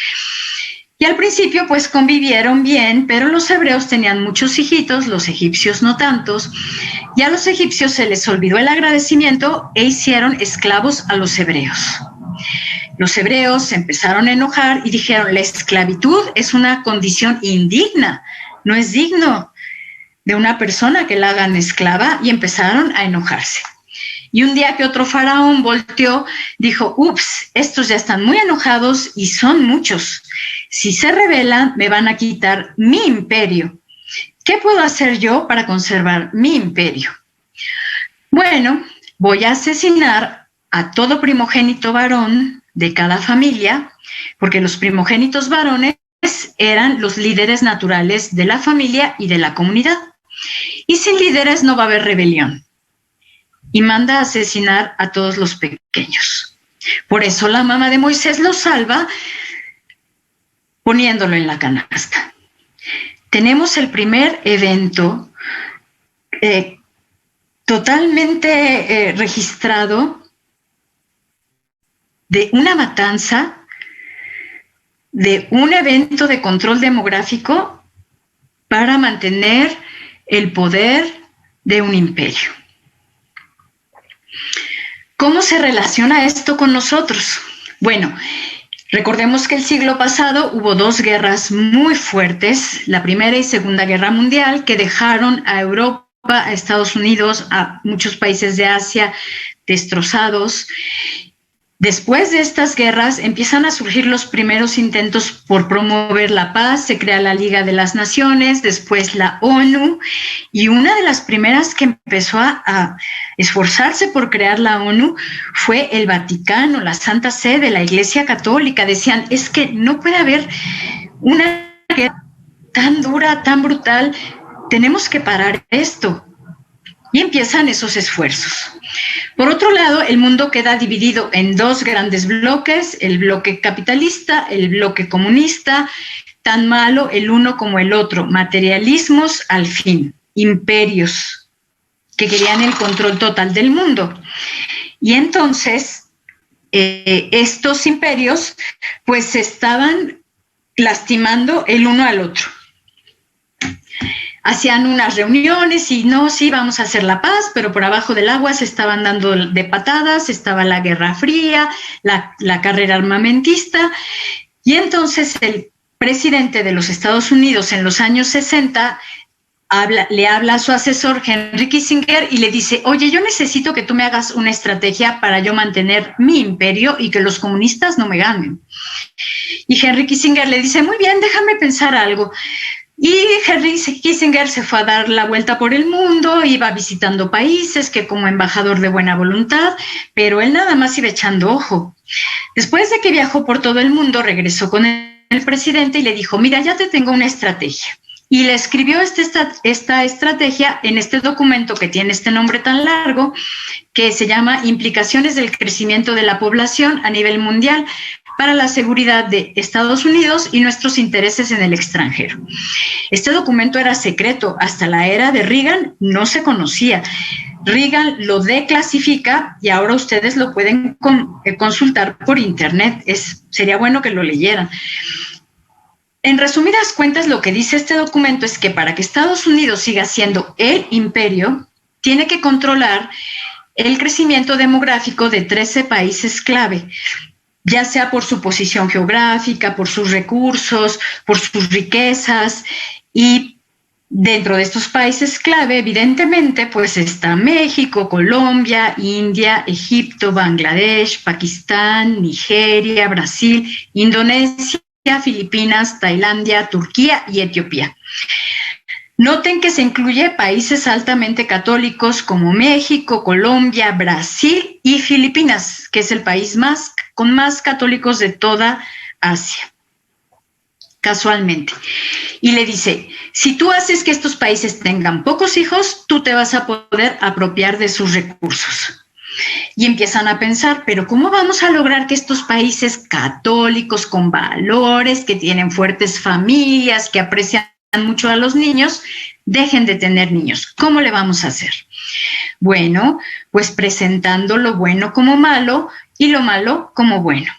Y al principio pues convivieron bien, pero los hebreos tenían muchos hijitos, los egipcios no tantos, y a los egipcios se les olvidó el agradecimiento e hicieron esclavos a los hebreos. Los hebreos se empezaron a enojar y dijeron, la esclavitud es una condición indigna, no es digno de una persona que la hagan esclava, y empezaron a enojarse. Y un día que otro faraón volteó, dijo, ups, estos ya están muy enojados y son muchos. Si se rebelan, me van a quitar mi imperio. ¿Qué puedo hacer yo para conservar mi imperio? Bueno, voy a asesinar a todo primogénito varón de cada familia, porque los primogénitos varones eran los líderes naturales de la familia y de la comunidad. Y sin líderes no va a haber rebelión. Y manda a asesinar a todos los pequeños. Por eso la mamá de Moisés lo salva poniéndolo en la canasta. Tenemos el primer evento totalmente registrado de una matanza, de un evento de control demográfico para mantener el poder de un imperio. ¿Cómo se relaciona esto con nosotros? Bueno, recordemos que el siglo pasado hubo 2 guerras muy fuertes, la Primera y Segunda Guerra Mundial, que dejaron a Europa, a Estados Unidos, a muchos países de Asia destrozados. Después de estas guerras empiezan a surgir los primeros intentos por promover la paz, se crea la Liga de las Naciones, después la ONU, y una de las primeras que empezó a esforzarse por crear la ONU fue el Vaticano, la Santa Sede, la Iglesia Católica. Decían, es que no puede haber una guerra tan dura, tan brutal, tenemos que parar esto. Y Y empiezan esos esfuerzos. Por otro lado, el mundo queda dividido en dos grandes bloques, el bloque capitalista, el bloque comunista, tan malo el uno como el otro, materialismos al fin, imperios que querían el control total del mundo. Y entonces, estos imperios pues se estaban lastimando el uno al otro. Hacían unas reuniones y no, sí, vamos a hacer la paz, pero por abajo del agua se estaban dando de patadas, estaba la Guerra Fría, la carrera armamentista, y entonces el presidente de los Estados Unidos en los años 60 le habla a su asesor Henry Kissinger y le dice, oye, yo necesito que tú me hagas una estrategia para yo mantener mi imperio y que los comunistas no me ganen. Y Henry Kissinger le dice, muy bien, déjame pensar algo. Y Henry Kissinger se fue a dar la vuelta por el mundo, iba visitando países que como embajador de buena voluntad, pero él nada más iba echando ojo. Después de que viajó por todo el mundo, regresó con el presidente y le dijo, mira, ya te tengo una estrategia. Y le escribió esta estrategia en este documento que tiene este nombre tan largo, que se llama Implicaciones del crecimiento de la población a nivel mundial para la seguridad de Estados Unidos y nuestros intereses en el extranjero. Este documento era secreto, hasta la era de Reagan no se conocía. Reagan lo declasifica y ahora ustedes lo pueden consultar por internet. Sería bueno que lo leyeran. En resumidas cuentas, lo que dice este documento es que para que Estados Unidos siga siendo el imperio, tiene que controlar el crecimiento demográfico de 13 países clave, ya sea por su posición geográfica, por sus recursos, por sus riquezas, y dentro de estos países clave, evidentemente, pues está México, Colombia, India, Egipto, Bangladesh, Pakistán, Nigeria, Brasil, Indonesia, Filipinas, Tailandia, Turquía y Etiopía. Noten que se incluye países altamente católicos como México, Colombia, Brasil y Filipinas, que es el país con más católicos de toda Asia, casualmente. Y le dice, si tú haces que estos países tengan pocos hijos, tú te vas a poder apropiar de sus recursos. Y empiezan a pensar, pero ¿cómo vamos a lograr que estos países católicos con valores, que tienen fuertes familias, que aprecian mucho a los niños, dejen de tener niños? ¿Cómo le vamos a hacer? Bueno, pues presentando lo bueno como malo y lo malo como bueno.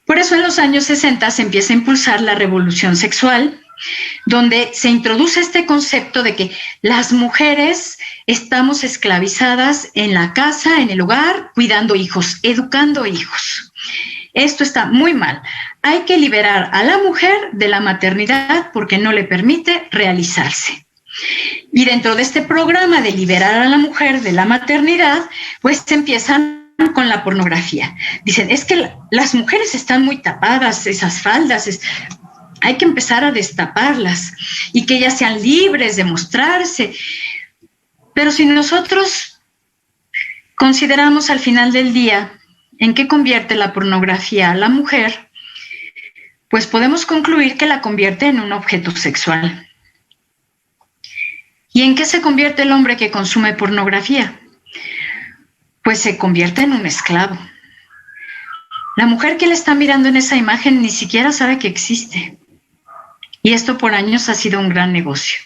Por eso en los años 60 se empieza a impulsar la revolución sexual, donde se introduce este concepto de que las mujeres estamos esclavizadas en la casa, en el hogar, cuidando hijos, educando hijos. Esto está muy mal. Hay que liberar a la mujer de la maternidad porque no le permite realizarse. Y dentro de este programa de liberar a la mujer de la maternidad, pues se empiezan con la pornografía. Dicen, es que las mujeres están muy tapadas, esas faldas, hay que empezar a destaparlas y que ellas sean libres de mostrarse. Pero si nosotros consideramos al final del día en qué convierte la pornografía a la mujer, pues podemos concluir que la convierte en un objeto sexual. ¿Y en qué se convierte el hombre que consume pornografía? Pues se convierte en un esclavo. La mujer que le está mirando en esa imagen ni siquiera sabe que existe. Y esto por años ha sido un gran negocio.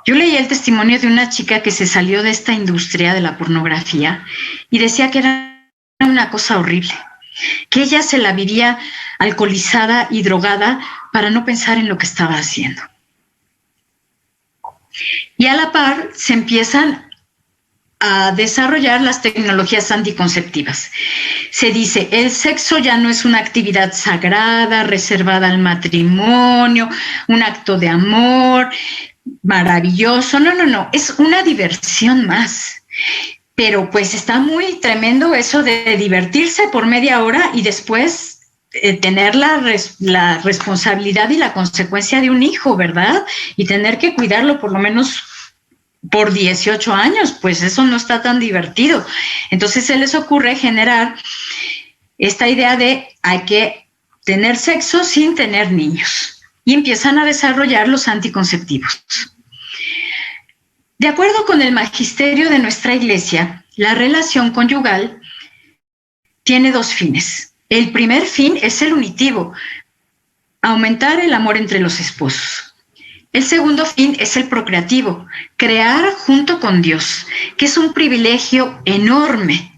Yo leí el testimonio de una chica que se salió de esta industria de la pornografía y decía que era una cosa horrible, que ella se la vivía alcoholizada y drogada para no pensar en lo que estaba haciendo. Y a la par se empiezan a desarrollar las tecnologías anticonceptivas. Se dice, el sexo ya no es una actividad sagrada, reservada al matrimonio, un acto de amor maravilloso. No, es una diversión más. Pero pues está muy tremendo eso de divertirse por media hora y después tener la responsabilidad y la consecuencia de un hijo, ¿verdad? Y tener que cuidarlo por lo menos por 18 años, pues eso no está tan divertido. Entonces se les ocurre generar esta idea de hay que tener sexo sin tener niños y empiezan a desarrollar los anticonceptivos. De acuerdo con el magisterio de nuestra Iglesia, la relación conyugal tiene dos fines. El primer fin es el unitivo, aumentar el amor entre los esposos. El segundo fin es el procreativo, crear junto con Dios, que es un privilegio enorme.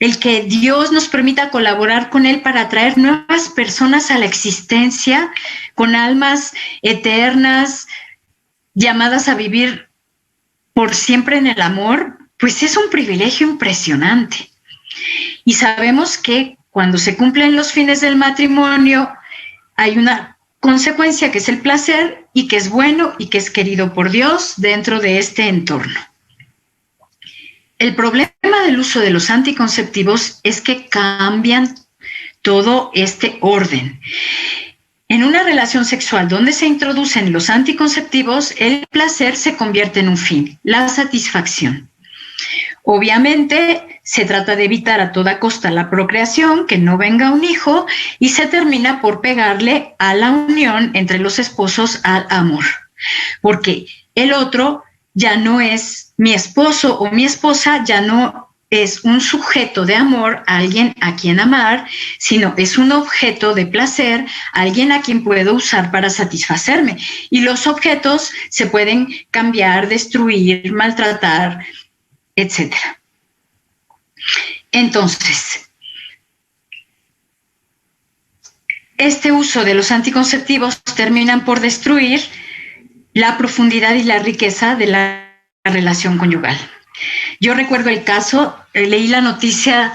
El que Dios nos permita colaborar con Él para traer nuevas personas a la existencia, con almas eternas, llamadas a vivir por siempre en el amor, pues es un privilegio impresionante. Y sabemos que cuando se cumplen los fines del matrimonio, hay una consecuencia que es el placer y que es bueno y que es querido por Dios dentro de este entorno. El problema del uso de los anticonceptivos es que cambian todo este orden. En una relación sexual donde se introducen los anticonceptivos, el placer se convierte en un fin, la satisfacción. Obviamente se trata de evitar a toda costa la procreación, que no venga un hijo, y se termina por pegarle a la unión entre los esposos al amor, porque el otro ya no es mi esposo o mi esposa, ya no es un sujeto de amor, alguien a quien amar, sino es un objeto de placer, alguien a quien puedo usar para satisfacerme. Y los objetos se pueden cambiar, destruir, maltratar, etc. Entonces, este uso de los anticonceptivos terminan por destruir la profundidad y la riqueza de la relación conyugal. Yo recuerdo el caso, leí la noticia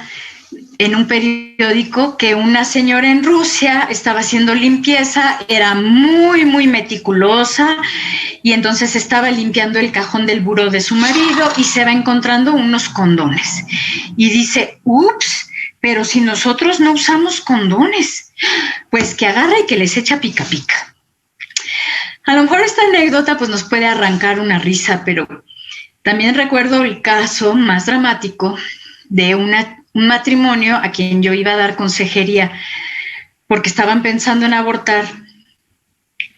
en un periódico que una señora en Rusia estaba haciendo limpieza, era muy, muy meticulosa, y entonces estaba limpiando el cajón del buró de su marido y se va encontrando unos condones. Y dice, ups, pero si nosotros no usamos condones, pues que agarra y que les echa pica pica. A lo mejor esta anécdota pues nos puede arrancar una risa, pero también recuerdo el caso más dramático de un matrimonio a quien yo iba a dar consejería porque estaban pensando en abortar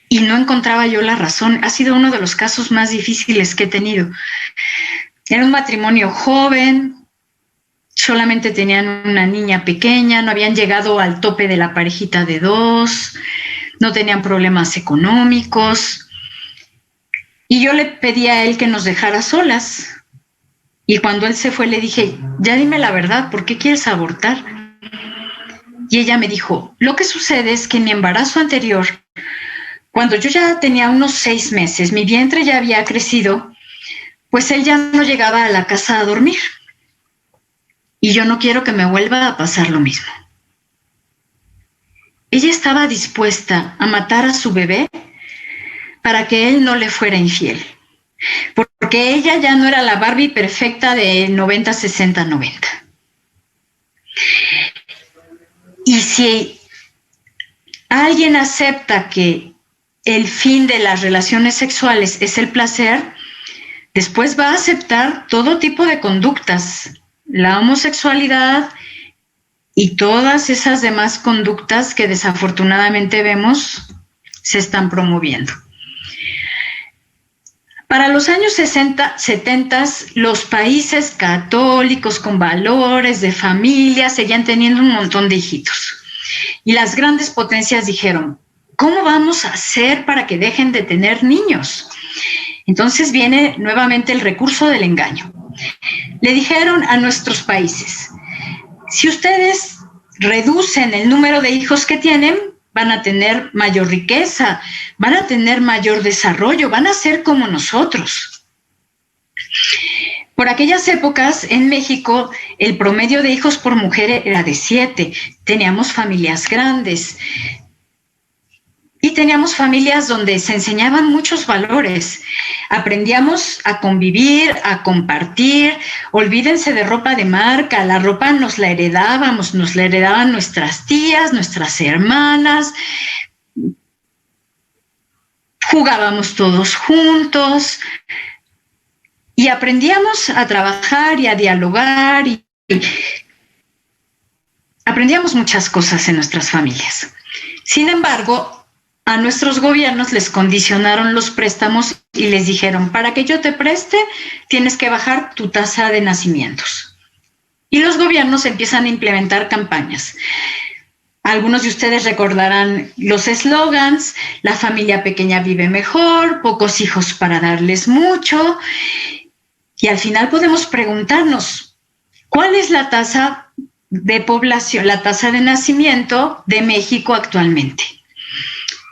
y no encontraba yo la razón. Ha sido uno de los casos más difíciles que he tenido. Era un matrimonio joven, solamente tenían una niña pequeña, no habían llegado al tope de la parejita de dos, no tenían problemas económicos. Y yo le pedí a él que nos dejara solas. Y cuando él se fue le dije, ya dime la verdad, ¿por qué quieres abortar? Y ella me dijo, lo que sucede es que en mi embarazo anterior, cuando yo ya tenía unos 6 meses, mi vientre ya había crecido, pues él ya no llegaba a la casa a dormir. Y yo no quiero que me vuelva a pasar lo mismo. Ella estaba dispuesta a matar a su bebé para que él no le fuera infiel. Porque ella ya no era la Barbie perfecta de 90, 60, 90. Y si alguien acepta que el fin de las relaciones sexuales es el placer, después va a aceptar todo tipo de conductas, la homosexualidad y todas esas demás conductas que desafortunadamente vemos se están promoviendo. Para los años 60, 70, los países católicos con valores de familia seguían teniendo un montón de hijitos. Y las grandes potencias dijeron, ¿cómo vamos a hacer para que dejen de tener niños? Entonces viene nuevamente el recurso del engaño. Le dijeron a nuestros países, si ustedes reducen el número de hijos que tienen, van a tener mayor riqueza, van a tener mayor desarrollo, van a ser como nosotros. Por aquellas épocas, en México, el promedio de hijos por mujer era de 7. Teníamos familias grandes y teníamos familias donde se enseñaban muchos valores. Aprendíamos a convivir, a compartir. Olvídense de ropa de marca, la ropa nos la heredábamos, nos la heredaban nuestras tías, nuestras hermanas. Jugábamos todos juntos y aprendíamos a trabajar y a dialogar y aprendíamos muchas cosas en nuestras familias. Sin embargo, a nuestros gobiernos les condicionaron los préstamos y les dijeron, para que yo te preste, tienes que bajar tu tasa de nacimientos. Y los gobiernos empiezan a implementar campañas. Algunos de ustedes recordarán los eslogans: la familia pequeña vive mejor, pocos hijos para darles mucho. Y al final podemos preguntarnos, ¿cuál es la tasa de población, la tasa de nacimiento de México actualmente?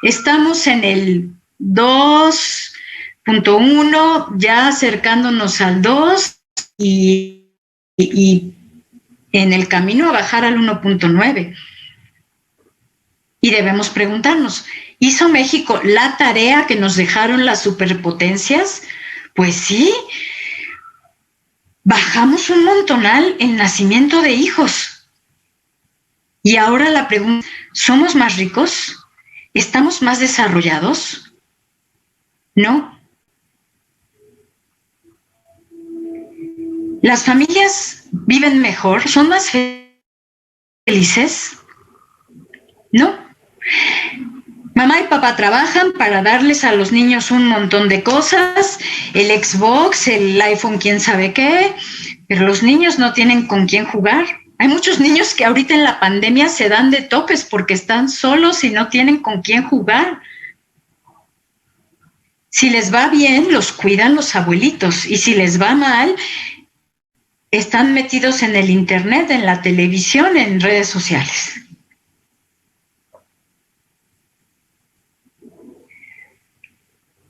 Estamos en el 2.1, ya acercándonos al 2 y en el camino a bajar al 1.9. Y debemos preguntarnos, ¿hizo México la tarea que nos dejaron las superpotencias? Pues sí, bajamos un montonal el nacimiento de hijos. Y ahora la pregunta, ¿somos más ricos? ¿Estamos más desarrollados? No. ¿Las familias viven mejor? ¿Son más felices? No. Mamá y papá trabajan para darles a los niños un montón de cosas, el Xbox, el iPhone, quién sabe qué, pero los niños no tienen con quién jugar. Hay muchos niños que ahorita en la pandemia se dan de topes porque están solos y no tienen con quién jugar. Si les va bien, los cuidan los abuelitos, y si les va mal, están metidos en el internet, en la televisión, en redes sociales.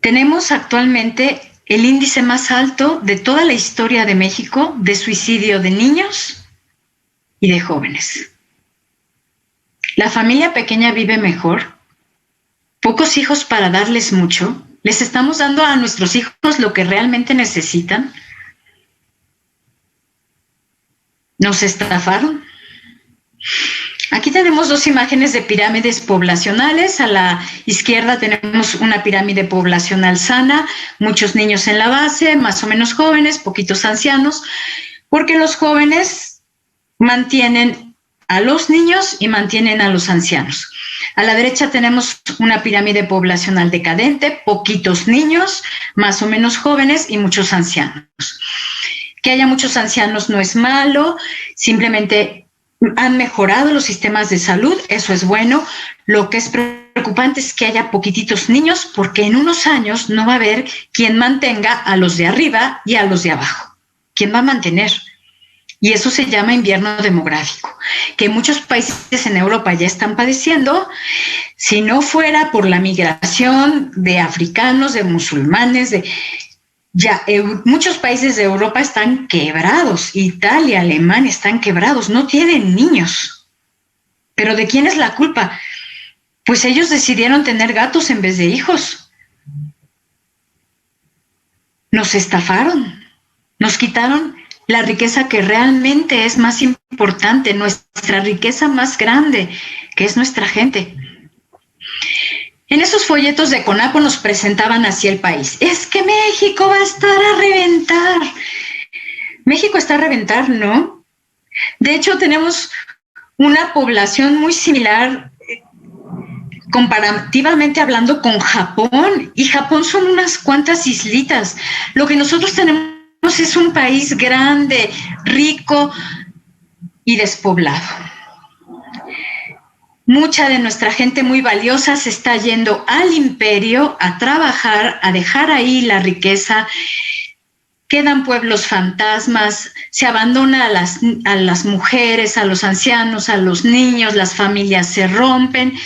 Tenemos actualmente el índice más alto de toda la historia de México de suicidio de niños y de jóvenes. La familia pequeña vive mejor, pocos hijos para darles mucho. ¿Les estamos dando a nuestros hijos lo que realmente necesitan? ¿Nos estafaron? Aquí tenemos dos imágenes de pirámides poblacionales. A la izquierda tenemos una pirámide poblacional sana, muchos niños en la base, más o menos jóvenes, poquitos ancianos, porque los jóvenes mantienen a los niños y mantienen a los ancianos. A la derecha tenemos una pirámide poblacional decadente, poquitos niños, más o menos jóvenes y muchos ancianos. Que haya muchos ancianos no es malo, simplemente han mejorado los sistemas de salud, eso es bueno. Lo que es preocupante es que haya poquititos niños, porque en unos años no va a haber quien mantenga a los de arriba y a los de abajo. ¿Quién va a mantener? Y eso se llama invierno demográfico, que muchos países en Europa ya están padeciendo. Si no fuera por la migración de africanos, de musulmanes, muchos países de Europa están quebrados, Italia, Alemania están quebrados, no tienen niños. ¿Pero de quién es la culpa? Pues ellos decidieron tener gatos en vez de hijos. Nos estafaron, nos quitaron la riqueza que realmente es más importante, nuestra riqueza más grande, que es nuestra gente. En esos folletos de CONAPO nos presentaban así el país. Es que México va a estar a reventar. México está a reventar, ¿no? De hecho, tenemos una población muy similar, comparativamente hablando, con Japón. Y Japón son unas cuantas islitas. Lo que nosotros tenemos es un país grande, rico y despoblado. Mucha de nuestra gente muy valiosa se está yendo al imperio a trabajar, a dejar ahí la riqueza. Quedan pueblos fantasmas, se abandona a las mujeres, a los ancianos, a los niños, las familias se rompen.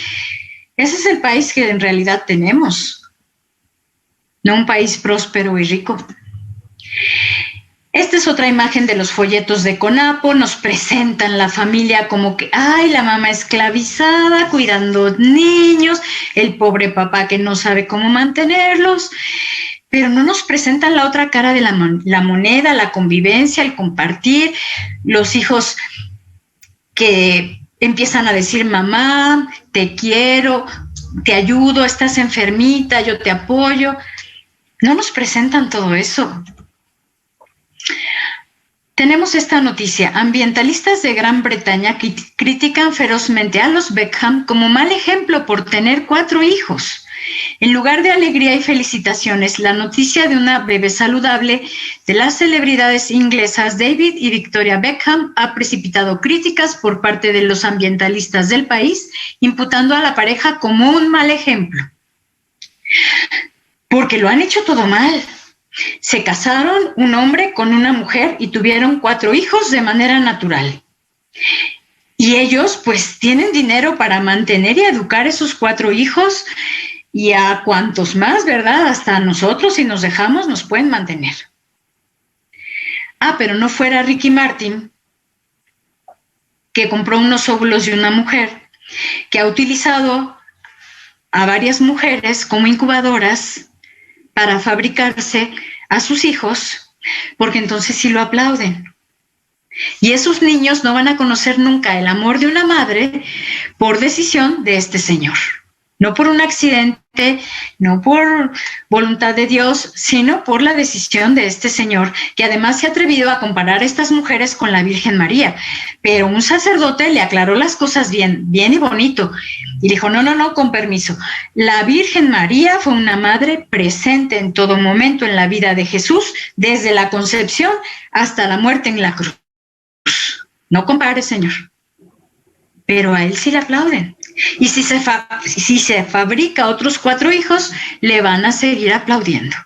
Ese es el país que en realidad tenemos, no un país próspero y rico. Esta es otra imagen de los folletos de CONAPO. Nos presentan la familia como que, ay, la mamá esclavizada, cuidando niños, el pobre papá que no sabe cómo mantenerlos, pero no nos presentan la otra cara de la moneda, la convivencia, el compartir, los hijos que empiezan a decir, mamá, te quiero, te ayudo, estás enfermita, yo te apoyo. No nos presentan todo eso. tenemos esta noticia. Ambientalistas de Gran Bretaña critican ferozmente a los Beckham como mal ejemplo por tener 4 hijos. En lugar de alegría y felicitaciones, la noticia de una bebé saludable de las celebridades inglesas David y Victoria Beckham ha precipitado críticas por parte de los ambientalistas del país, imputando a la pareja como un mal ejemplo. Porque lo han hecho todo mal. Se casaron un hombre con una mujer y tuvieron 4 hijos de manera natural. Y ellos pues tienen dinero para mantener y educar a esos 4 hijos y a cuantos más, ¿verdad? Hasta nosotros, si nos dejamos, nos pueden mantener. Pero no fuera Ricky Martin, que compró unos óvulos de una mujer, que ha utilizado a varias mujeres como incubadoras para fabricarse a sus hijos, porque entonces sí lo aplauden. Y esos niños no van a conocer nunca el amor de una madre por decisión de este señor. No por un accidente, no por voluntad de Dios, sino por la decisión de este señor, que además se ha atrevido a comparar a estas mujeres con la Virgen María. Pero un sacerdote le aclaró las cosas bien y bonito. Y dijo, no, con permiso. La Virgen María fue una madre presente en todo momento en la vida de Jesús, desde la concepción hasta la muerte en la cruz. No compare, señor. Pero a él sí le aplauden. Y si se fabrica otros 4 hijos, le van a seguir aplaudiendo.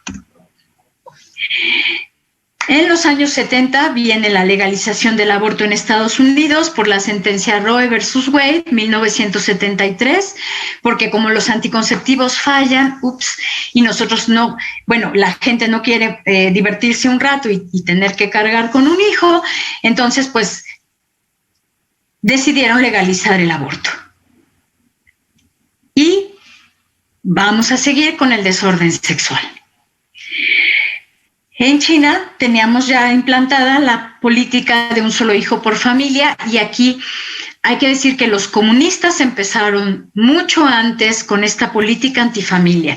En los años 70 viene la legalización del aborto en Estados Unidos por la sentencia Roe versus Wade, 1973, porque como los anticonceptivos fallan, y nosotros no, la gente no quiere divertirse un rato y tener que cargar con un hijo, entonces pues decidieron legalizar el aborto. Y vamos a seguir con el desorden sexual. En China teníamos ya implantada la política de un solo hijo por familia y aquí hay que decir que los comunistas empezaron mucho antes con esta política antifamilia.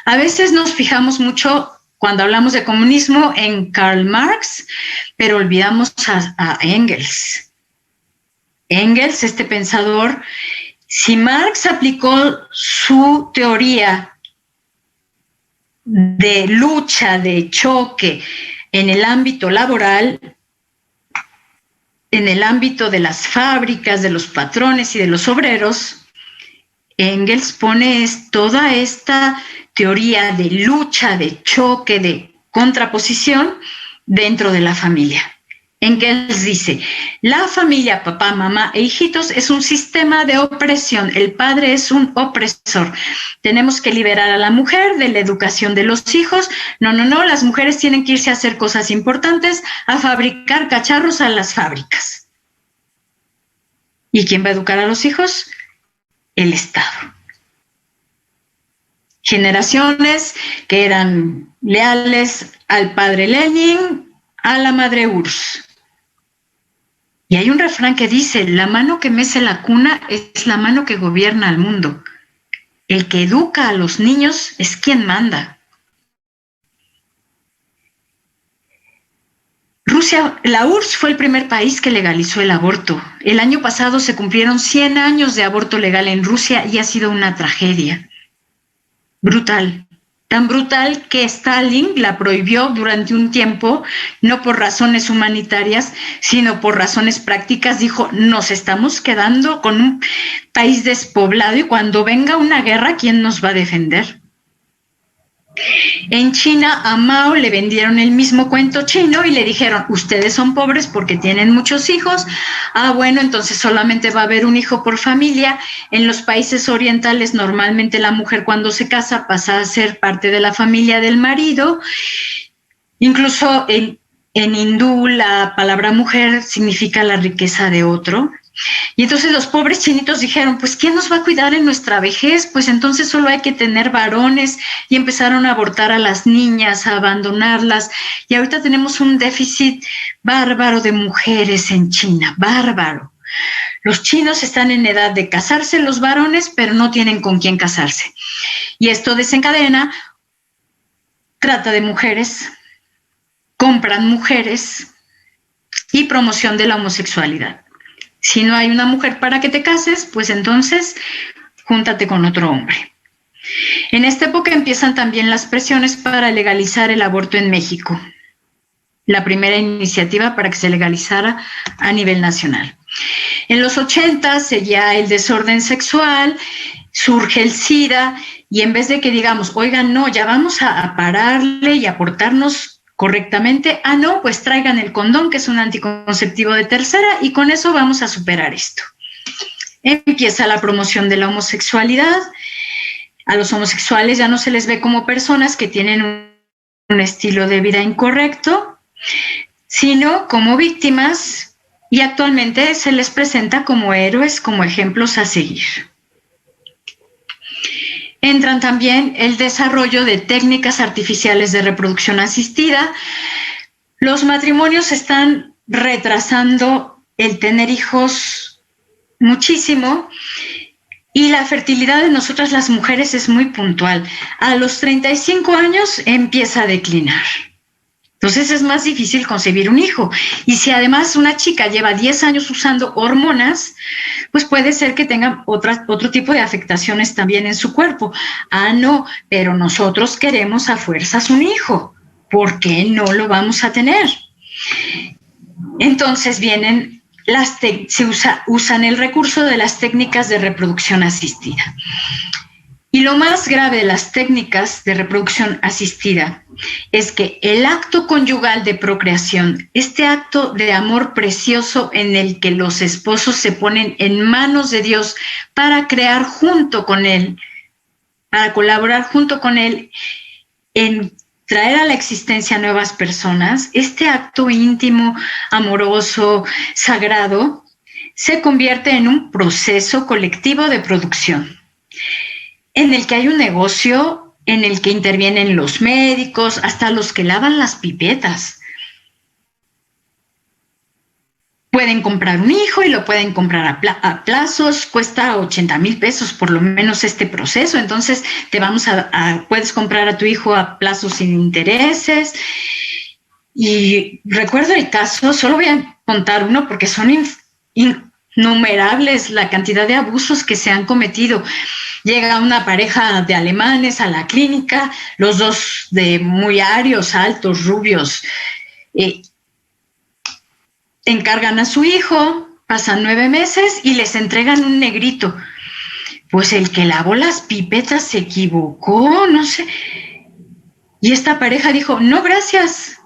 A veces nos fijamos mucho cuando hablamos de comunismo en Karl Marx, pero olvidamos a Engels. Engels, este pensador. Si Marx aplicó su teoría de lucha, de choque en el ámbito laboral, en el ámbito de las fábricas, de los patrones y de los obreros, Engels pone toda esta teoría de lucha, de choque, de contraposición dentro de la familia. Engels dice, la familia, papá, mamá e hijitos es un sistema de opresión, el padre es un opresor. Tenemos que liberar a la mujer de la educación de los hijos. No, las mujeres tienen que irse a hacer cosas importantes, a fabricar cacharros a las fábricas. ¿Y quién va a educar a los hijos? El Estado. Generaciones que eran leales al padre Lenin, a la madre URSS. Y hay un refrán que dice, la mano que mece la cuna es la mano que gobierna al mundo. El que educa a los niños es quien manda. Rusia, la URSS fue el primer país que legalizó el aborto. El año pasado se cumplieron 100 años de aborto legal en Rusia y ha sido una tragedia. Brutal. Tan brutal que Stalin la prohibió durante un tiempo, no por razones humanitarias, sino por razones prácticas. Dijo, nos estamos quedando con un país despoblado y cuando venga una guerra, ¿quién nos va a defender? En China a Mao le vendieron el mismo cuento chino y le dijeron, ustedes son pobres porque tienen muchos hijos. Bueno, entonces solamente va a haber un hijo por familia. En los países orientales normalmente la mujer cuando se casa pasa a ser parte de la familia del marido. Incluso en hindú la palabra mujer significa la riqueza de otro. Y entonces los pobres chinitos dijeron, pues ¿quién nos va a cuidar en nuestra vejez? Pues entonces solo hay que tener varones, y empezaron a abortar a las niñas, a abandonarlas, y ahorita tenemos un déficit bárbaro de mujeres en China, bárbaro. Los chinos están en edad de casarse los varones, pero no tienen con quién casarse. Y esto desencadena trata de mujeres, compran mujeres, y promoción de la homosexualidad. Si no hay una mujer para que te cases, pues entonces júntate con otro hombre. En esta época empiezan también las presiones para legalizar el aborto en México, la primera iniciativa para que se legalizara a nivel nacional. En los 80 seguía el desorden sexual, surge el SIDA, y en vez de que digamos, oigan, no, ya vamos a pararle y a portarnos correctamente, no, pues traigan el condón, que es un anticonceptivo de tercera, y con eso vamos a superar esto. Empieza la promoción de la homosexualidad. A los homosexuales ya no se les ve como personas que tienen un estilo de vida incorrecto, sino como víctimas, y actualmente se les presenta como héroes, como ejemplos a seguir. Entran también el desarrollo de técnicas artificiales de reproducción asistida. Los matrimonios están retrasando el tener hijos muchísimo, y la fertilidad de nosotras las mujeres es muy puntual. A los 35 años empieza a declinar. Entonces es más difícil concebir un hijo. Y si además una chica lleva 10 años usando hormonas, pues puede ser que tenga otro tipo de afectaciones también en su cuerpo. No, pero nosotros queremos a fuerzas un hijo. ¿Por qué no lo vamos a tener? Entonces vienen usan el recurso de las técnicas de reproducción asistida. Y lo más grave de las técnicas de reproducción asistida es que el acto conyugal de procreación, este acto de amor precioso en el que los esposos se ponen en manos de Dios para crear junto con Él, para colaborar junto con Él en traer a la existencia nuevas personas, este acto íntimo, amoroso, sagrado, se convierte en un proceso colectivo de producción, en el que hay un negocio, en el que intervienen los médicos, hasta los que lavan las pipetas. Pueden comprar un hijo y lo pueden comprar a plazos, cuesta 80,000 pesos por lo menos este proceso. Entonces puedes comprar a tu hijo a plazos sin intereses. Y recuerdo el caso, solo voy a contar uno porque son innumerables la cantidad de abusos que se han cometido. Llega una pareja de alemanes a la clínica, los dos de muy arios, altos, rubios, encargan a su hijo, pasan 9 meses y les entregan un negrito. Pues el que lavó las pipetas se equivocó, no sé. Y esta pareja dijo, no, gracias.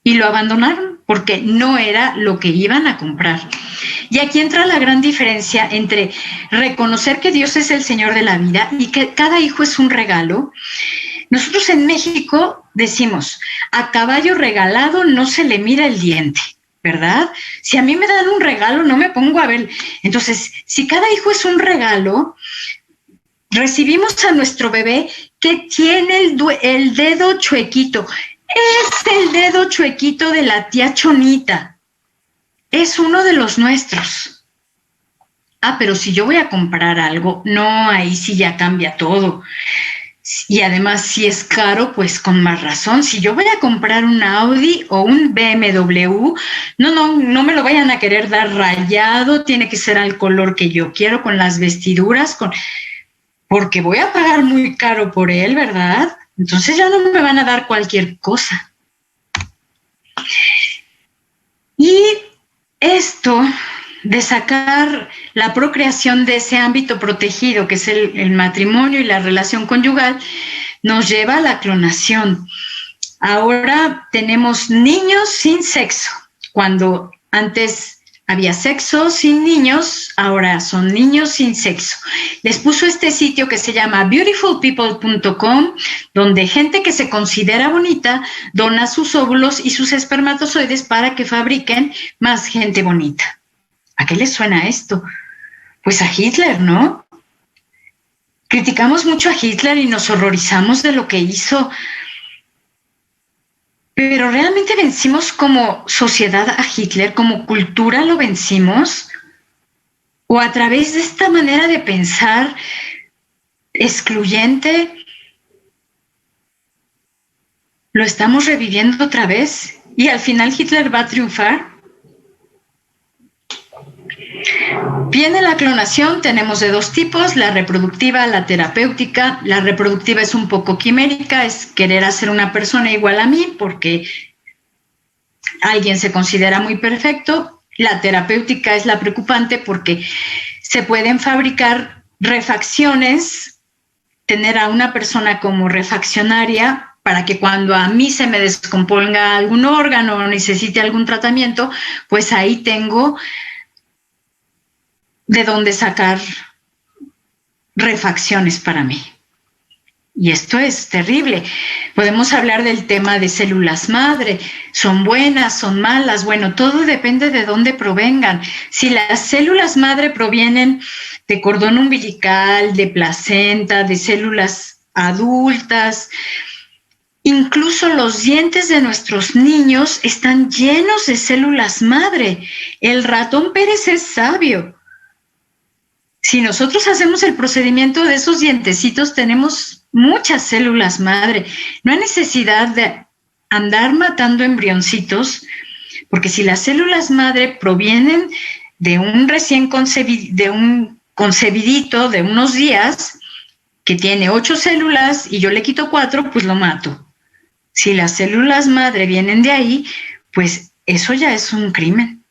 Y lo abandonaron porque no era lo que iban a comprar. Y aquí entra la gran diferencia entre reconocer que Dios es el Señor de la vida y que cada hijo es un regalo. Nosotros en México decimos, a caballo regalado no se le mira el diente, ¿verdad? Si a mí me dan un regalo, no me pongo a ver. Entonces, si cada hijo es un regalo, recibimos a nuestro bebé que tiene el dedo chuequito. Es el dedo chuequito de la tía Chonita. Es uno de los nuestros. Pero si yo voy a comprar algo, no, ahí sí ya cambia todo. Y además, si es caro, pues con más razón. Si yo voy a comprar un Audi o un BMW, no me lo vayan a querer dar rayado, tiene que ser al color que yo quiero, con las vestiduras, porque voy a pagar muy caro por él, ¿verdad? Entonces ya no me van a dar cualquier cosa. Y esto de sacar la procreación de ese ámbito protegido, que es el matrimonio y la relación conyugal, nos lleva a la clonación. Ahora tenemos niños sin sexo. Cuando antes había sexo sin niños, ahora son niños sin sexo. Les puso este sitio que se llama beautifulpeople.com, donde gente que se considera bonita dona sus óvulos y sus espermatozoides para que fabriquen más gente bonita. ¿A qué les suena esto? Pues a Hitler, ¿no? Criticamos mucho a Hitler y nos horrorizamos de lo que hizo, pero ¿realmente vencimos como sociedad a Hitler? ¿Como cultura lo vencimos? ¿O a través de esta manera de pensar excluyente lo estamos reviviendo otra vez? ¿Y al final Hitler va a triunfar? Viene la clonación, tenemos de dos tipos, la reproductiva, la terapéutica. La reproductiva es un poco quimérica, es querer hacer una persona igual a mí porque alguien se considera muy perfecto. La terapéutica es la preocupante porque se pueden fabricar refacciones, tener a una persona como refaccionaria para que cuando a mí se me descomponga algún órgano o necesite algún tratamiento, pues ahí tengo de dónde sacar refacciones para mí. Y esto es terrible. Podemos hablar del tema de células madre. ¿Son buenas, son malas? Bueno, todo depende de dónde provengan. Si las células madre provienen de cordón umbilical, de placenta, de células adultas, incluso los dientes de nuestros niños están llenos de células madre. El ratón Pérez es sabio. Si nosotros hacemos el procedimiento de esos dientecitos, tenemos muchas células madre. No hay necesidad de andar matando embrioncitos, porque si las células madre provienen de un recién concebidito de unos días, que tiene 8 células y yo le quito 4, pues lo mato. Si las células madre vienen de ahí, pues eso ya es un crimen.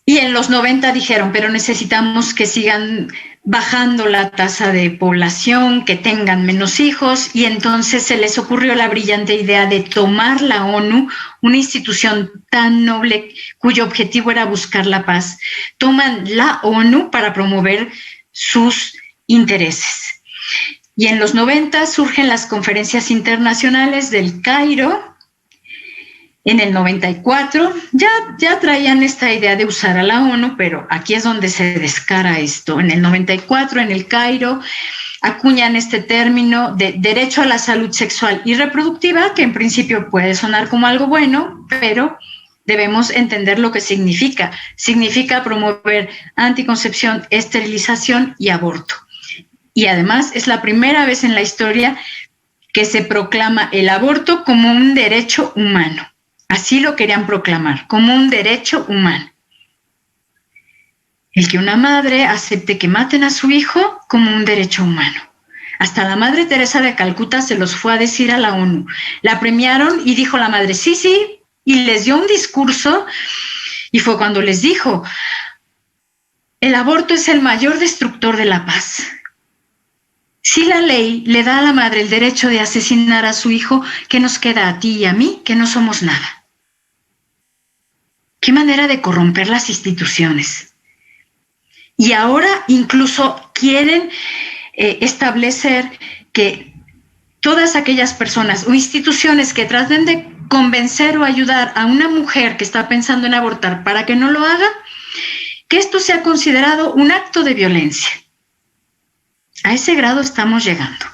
Y en los 90 dijeron, pero necesitamos que sigan bajando la tasa de población, que tengan menos hijos, y entonces se les ocurrió la brillante idea de tomar la ONU, una institución tan noble cuyo objetivo era buscar la paz. Toman la ONU para promover sus intereses. Y en los 90 surgen las conferencias internacionales del Cairo. En el 94 ya traían esta idea de usar a la ONU, pero aquí es donde se descara esto. En el 94, en el Cairo, acuñan este término de derecho a la salud sexual y reproductiva, que en principio puede sonar como algo bueno, pero debemos entender lo que significa. Significa promover anticoncepción, esterilización y aborto. Y además es la primera vez en la historia que se proclama el aborto como un derecho humano. Así lo querían proclamar, como un derecho humano. El que una madre acepte que maten a su hijo como un derecho humano. Hasta la Madre Teresa de Calcuta se los fue a decir a la ONU. La premiaron y dijo la madre, sí, y les dio un discurso y fue cuando les dijo, el aborto es el mayor destructor de la paz. Si la ley le da a la madre el derecho de asesinar a su hijo, ¿qué nos queda a ti y a mí, que no somos nada? Qué manera de corromper las instituciones. Y ahora incluso quieren establecer que todas aquellas personas o instituciones que traten de convencer o ayudar a una mujer que está pensando en abortar para que no lo haga, que esto sea considerado un acto de violencia. A ese grado estamos llegando.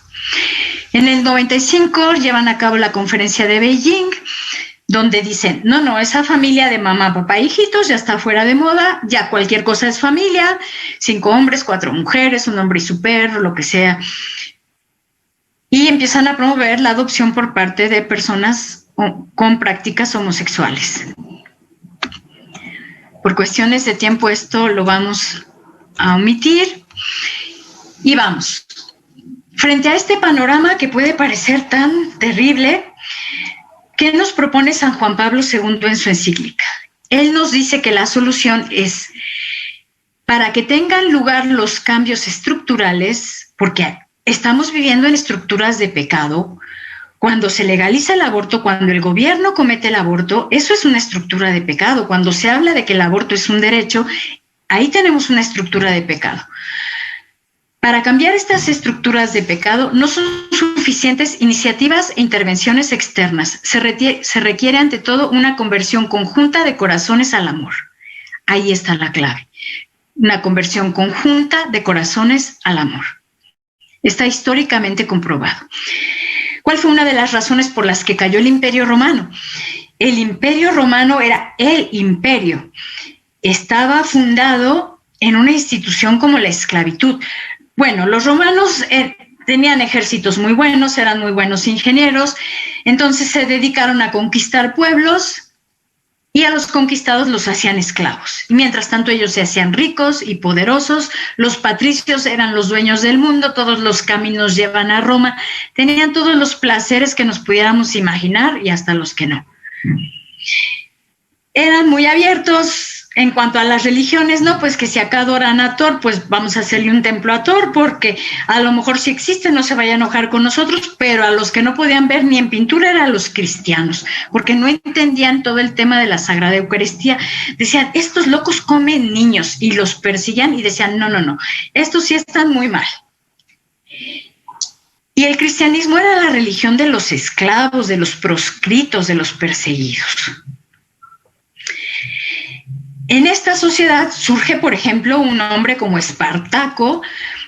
En el 95 llevan a cabo la conferencia de Beijing, donde dicen, no, esa familia de mamá, papá, hijitos ya está fuera de moda, ya cualquier cosa es familia, 5 hombres, 4 mujeres, un hombre y su perro, lo que sea. Y empiezan a promover la adopción por parte de personas con prácticas homosexuales. Por cuestiones de tiempo esto lo vamos a omitir. Y vamos, frente a este panorama que puede parecer tan terrible, ¿qué nos propone San Juan Pablo II en su encíclica? Él nos dice que la solución es, para que tengan lugar los cambios estructurales, porque estamos viviendo en estructuras de pecado, cuando se legaliza el aborto, cuando el gobierno comete el aborto, eso es una estructura de pecado. Cuando se habla de que el aborto es un derecho, ahí tenemos una estructura de pecado. Para cambiar estas estructuras de pecado no son suficientes iniciativas e intervenciones externas. Se requiere ante todo una conversión conjunta de corazones al amor. Ahí está la clave. Una conversión conjunta de corazones al amor. Está históricamente comprobado. ¿Cuál fue una de las razones por las que cayó el Imperio Romano? El Imperio Romano era el imperio. Estaba fundado en una institución como la esclavitud. Bueno, los romanos tenían ejércitos muy buenos, eran muy buenos ingenieros, entonces se dedicaron a conquistar pueblos y a los conquistados los hacían esclavos. Y mientras tanto ellos se hacían ricos y poderosos, los patricios eran los dueños del mundo, todos los caminos llevan a Roma, tenían todos los placeres que nos pudiéramos imaginar y hasta los que no. Eran muy abiertos en cuanto a las religiones, ¿no? Pues que si acá adoran a Thor, pues vamos a hacerle un templo a Thor, porque a lo mejor si existe no se vaya a enojar con nosotros, pero a los que no podían ver ni en pintura eran los cristianos, porque no entendían todo el tema de la Sagrada Eucaristía. Decían, estos locos comen niños, y los perseguían y decían, no, estos sí están muy mal. Y el cristianismo era la religión de los esclavos, de los proscritos, de los perseguidos. En esta sociedad surge, por ejemplo, un hombre como Espartaco,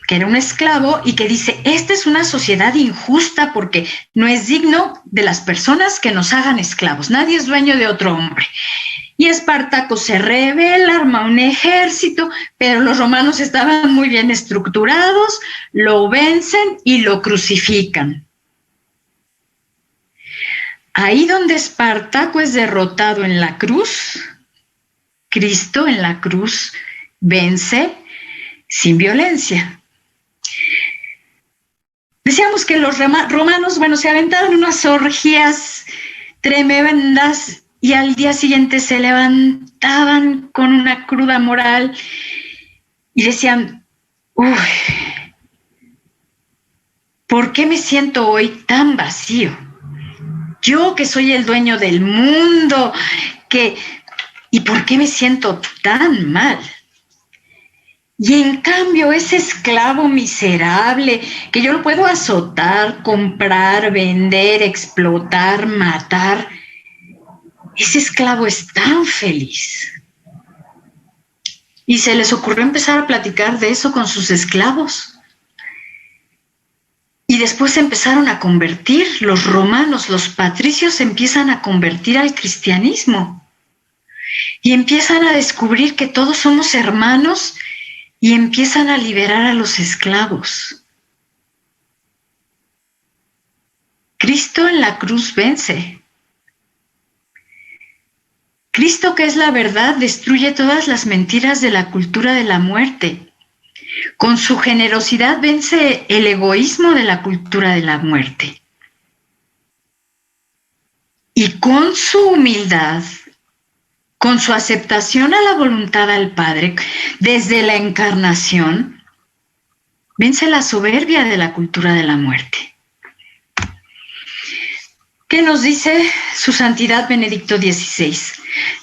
que era un esclavo y que dice, esta es una sociedad injusta porque no es digno de las personas que nos hagan esclavos. Nadie es dueño de otro hombre. Y Espartaco se rebela, arma un ejército, pero los romanos estaban muy bien estructurados, lo vencen y lo crucifican. Ahí donde Espartaco es derrotado en la cruz, Cristo en la cruz vence sin violencia. Decíamos que los romanos, se aventaron unas orgías tremendas y al día siguiente se levantaban con una cruda moral y decían, ¿por qué me siento hoy tan vacío? Yo que soy el dueño del mundo, ¿y por qué me siento tan mal? Y en cambio, ese esclavo miserable, que yo lo puedo azotar, comprar, vender, explotar, matar, ese esclavo es tan feliz. Y se les ocurrió empezar a platicar de eso con sus esclavos. Y después empezaron a convertir, los romanos, los patricios empiezan a convertir al cristianismo. Y empiezan a descubrir que todos somos hermanos y empiezan a liberar a los esclavos. Cristo en la cruz vence. Cristo, que es la verdad, destruye todas las mentiras de la cultura de la muerte. Con su generosidad vence el egoísmo de la cultura de la muerte. Y con su humildad, con su aceptación a la voluntad del Padre, desde la encarnación, vence la soberbia de la cultura de la muerte. ¿Qué nos dice su santidad Benedicto XVI?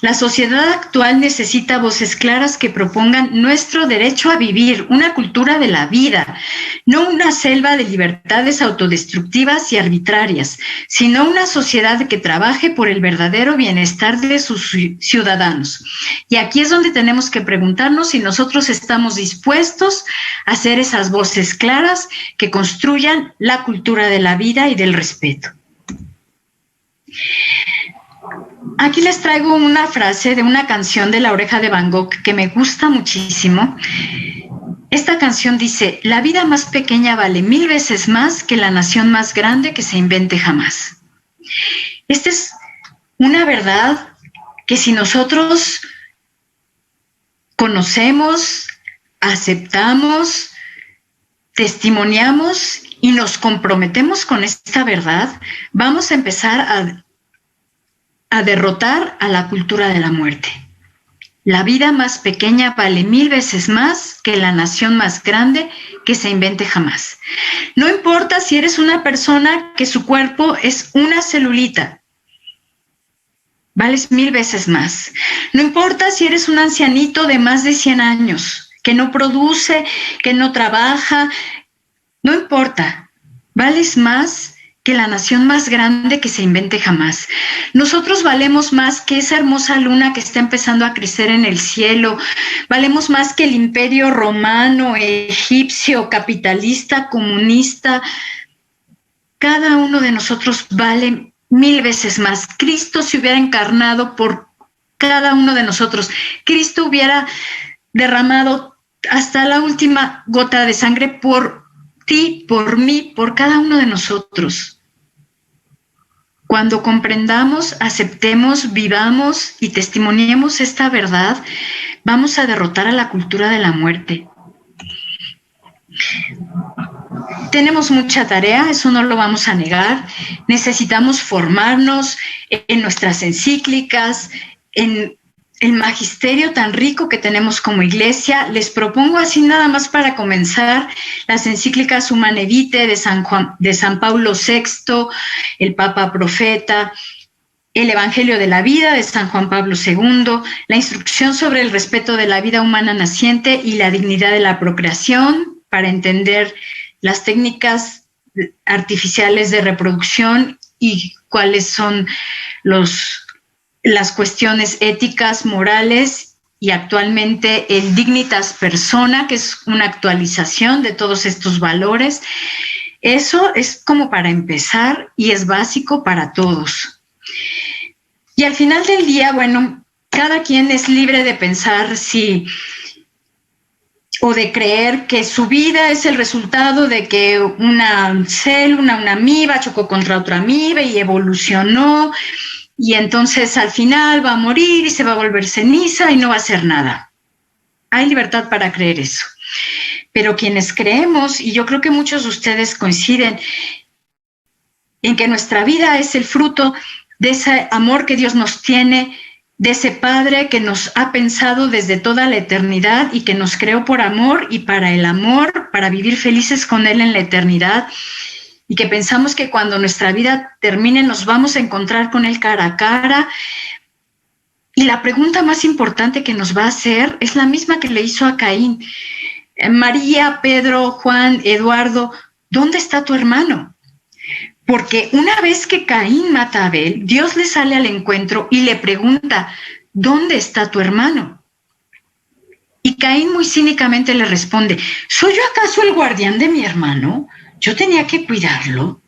La sociedad actual necesita voces claras que propongan nuestro derecho a vivir, una cultura de la vida, no una selva de libertades autodestructivas y arbitrarias, sino una sociedad que trabaje por el verdadero bienestar de sus ciudadanos. Y aquí es donde tenemos que preguntarnos si nosotros estamos dispuestos a ser esas voces claras que construyan la cultura de la vida y del respeto. Aquí les traigo una frase de una canción de La Oreja de Van Gogh que me gusta muchísimo. Esta canción dice, la vida más pequeña vale 1000 veces más que la nación más grande que se invente jamás. Esta es una verdad que si nosotros conocemos, aceptamos, testimoniamos y nos comprometemos con esta verdad, vamos a empezar a derrotar a la cultura de la muerte. La vida más pequeña vale 1000 veces más que la nación más grande que se invente jamás. No importa si eres una persona que su cuerpo es una celulita, vales 1000 veces más. No importa si eres un ancianito de más de 100 años, que no produce, que no trabaja, no importa, vales más que la nación más grande que se invente jamás. Nosotros valemos más que esa hermosa luna que está empezando a crecer en el cielo, valemos más que el imperio romano, egipcio, capitalista, comunista. Cada uno de nosotros vale 1000 veces más. Cristo se hubiera encarnado por cada uno de nosotros. Cristo hubiera derramado hasta la última gota de sangre por ti, por mí, por cada uno de nosotros. Cuando comprendamos, aceptemos, vivamos y testimoniemos esta verdad, vamos a derrotar a la cultura de la muerte. Tenemos mucha tarea, eso no lo vamos a negar. Necesitamos formarnos en nuestras encíclicas, en el magisterio tan rico que tenemos como iglesia. Les propongo así nada más para comenzar las encíclicas Humanae Vitae de San Pablo VI, el Papa Profeta, el Evangelio de la Vida de San Juan Pablo II, la instrucción sobre el respeto de la vida humana naciente y la dignidad de la procreación, para entender las técnicas artificiales de reproducción y cuáles son las cuestiones éticas, morales, y actualmente el Dignitas Persona, que es una actualización de todos estos valores. Eso es como para empezar y es básico para todos. Y al final del día, bueno, cada quien es libre de pensar o de creer que su vida es el resultado de que una célula, una amiba, chocó contra otra amiba y evolucionó, y entonces al final va a morir y se va a volver ceniza y no va a hacer nada. Hay libertad para creer eso. Pero quienes creemos, y yo creo que muchos de ustedes coinciden, en que nuestra vida es el fruto de ese amor que Dios nos tiene, de ese Padre que nos ha pensado desde toda la eternidad y que nos creó por amor y para el amor, para vivir felices con Él en la eternidad, y que pensamos que cuando nuestra vida termine nos vamos a encontrar con Él cara a cara. Y la pregunta más importante que nos va a hacer es la misma que le hizo a Caín. María, Pedro, Juan, Eduardo, ¿dónde está tu hermano? Porque una vez que Caín mata a Abel, Dios le sale al encuentro y le pregunta, ¿dónde está tu hermano? Y Caín muy cínicamente le responde, ¿soy yo acaso el guardián de mi hermano? ¿Yo tenía que cuidarlo?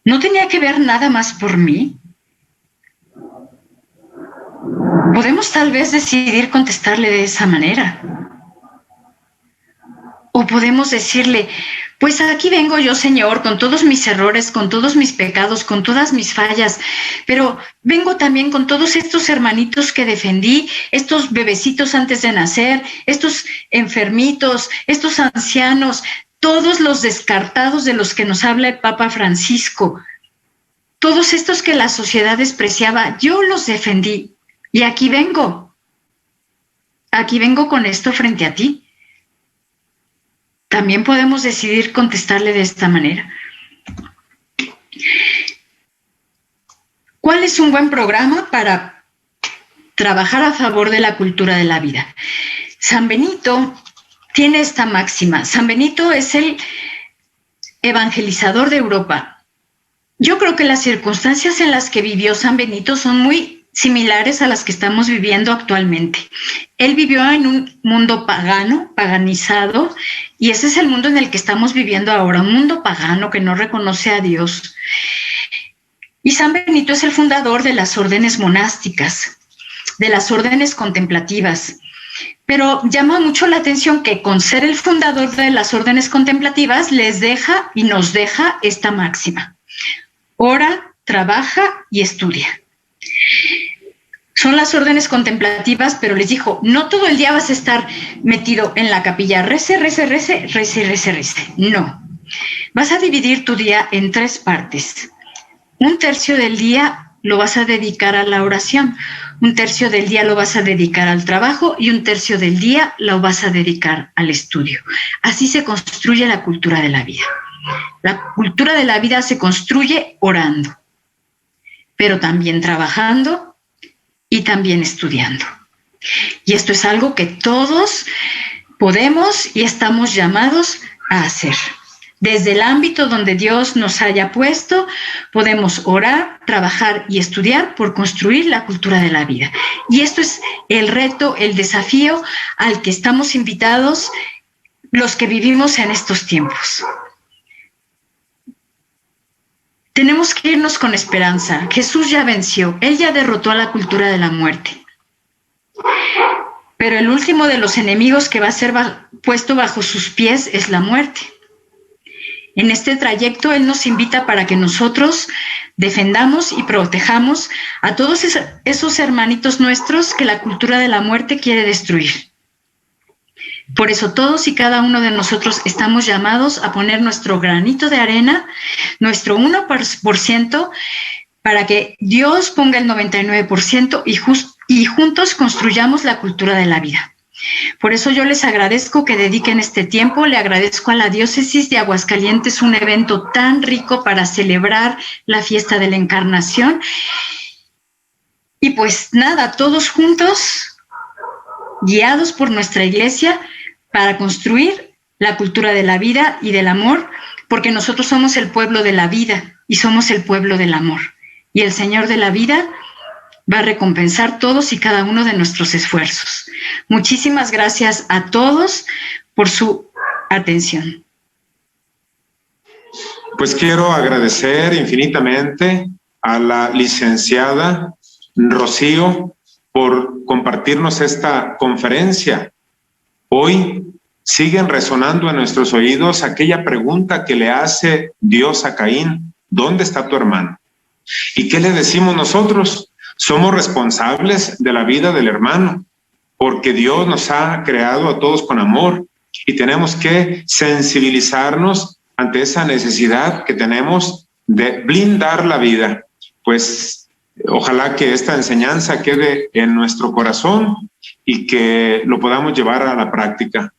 ¿No tenía que ver nada más por mí? Podemos tal vez decidir contestarle de esa manera. O podemos decirle, pues aquí vengo yo, Señor, con todos mis errores, con todos mis pecados, con todas mis fallas, pero vengo también con todos estos hermanitos que defendí, estos bebecitos antes de nacer, estos enfermitos, estos ancianos, todos los descartados de los que nos habla el Papa Francisco, todos estos que la sociedad despreciaba, yo los defendí y aquí vengo con esto frente a ti. También podemos decidir contestarle de esta manera. ¿Cuál es un buen programa para trabajar a favor de la cultura de la vida? San Benito tiene esta máxima. San Benito es el evangelizador de Europa. Yo creo que las circunstancias en las que vivió San Benito son muy similares a las que estamos viviendo actualmente. Él vivió en un mundo pagano, paganizado, y ese es el mundo en el que estamos viviendo ahora, un mundo pagano que no reconoce a Dios. Y San Benito es el fundador de las órdenes monásticas, de las órdenes contemplativas. Pero llama mucho la atención que con ser el fundador de las órdenes contemplativas les deja y nos deja esta máxima. Ora, trabaja y estudia. Son las órdenes contemplativas, pero les dijo, no todo el día vas a estar metido en la capilla, rece. No, vas a dividir tu día en 3 partes. 1/3 del día lo vas a dedicar a la oración, 1/3 del día lo vas a dedicar al trabajo y 1/3 del día lo vas a dedicar al estudio. Así se construye la cultura de la vida. La cultura de la vida se construye orando, pero también trabajando y también estudiando. Y esto es algo que todos podemos y estamos llamados a hacer. Desde el ámbito donde Dios nos haya puesto, podemos orar, trabajar y estudiar por construir la cultura de la vida. Y esto es el reto, el desafío al que estamos invitados los que vivimos en estos tiempos. Tenemos que irnos con esperanza. Jesús ya venció, Él ya derrotó a la cultura de la muerte. Pero el último de los enemigos que va a ser puesto bajo sus pies es la muerte. En este trayecto Él nos invita para que nosotros defendamos y protejamos a todos esos hermanitos nuestros que la cultura de la muerte quiere destruir. Por eso todos y cada uno de nosotros estamos llamados a poner nuestro granito de arena, nuestro 1%, para que Dios ponga el 99% y juntos construyamos la cultura de la vida. Por eso yo les agradezco que dediquen este tiempo, le agradezco a la Diócesis de Aguascalientes un evento tan rico para celebrar la fiesta de la Encarnación. Y pues nada, todos juntos, guiados por nuestra Iglesia, para construir la cultura de la vida y del amor, porque nosotros somos el pueblo de la vida y somos el pueblo del amor. Y el Señor de la vida va a recompensar todos y cada uno de nuestros esfuerzos. Muchísimas gracias a todos por su atención. Pues quiero agradecer infinitamente a la licenciada Rocío por compartirnos esta conferencia. Hoy siguen resonando en nuestros oídos aquella pregunta que le hace Dios a Caín: ¿dónde está tu hermano? ¿Y qué le decimos nosotros? Somos responsables de la vida del hermano, porque Dios nos ha creado a todos con amor y tenemos que sensibilizarnos ante esa necesidad que tenemos de blindar la vida. Pues ojalá que esta enseñanza quede en nuestro corazón y que lo podamos llevar a la práctica.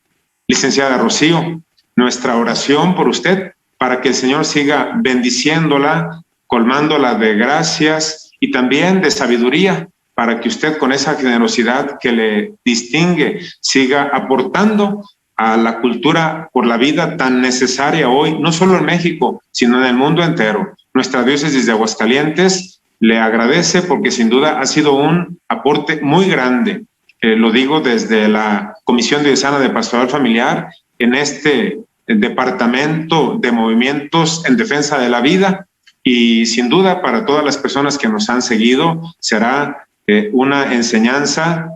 Licenciada Rocío, nuestra oración por usted para que el Señor siga bendiciéndola, colmándola de gracias y también de sabiduría, para que usted, con esa generosidad que le distingue, siga aportando a la cultura por la vida tan necesaria hoy, no solo en México, sino en el mundo entero. Nuestra Diócesis de Aguascalientes le agradece porque sin duda ha sido un aporte muy grande. Lo digo desde la Comisión Diocesana de Pastoral Familiar, en este departamento de movimientos en defensa de la vida, y sin duda para todas las personas que nos han seguido será una enseñanza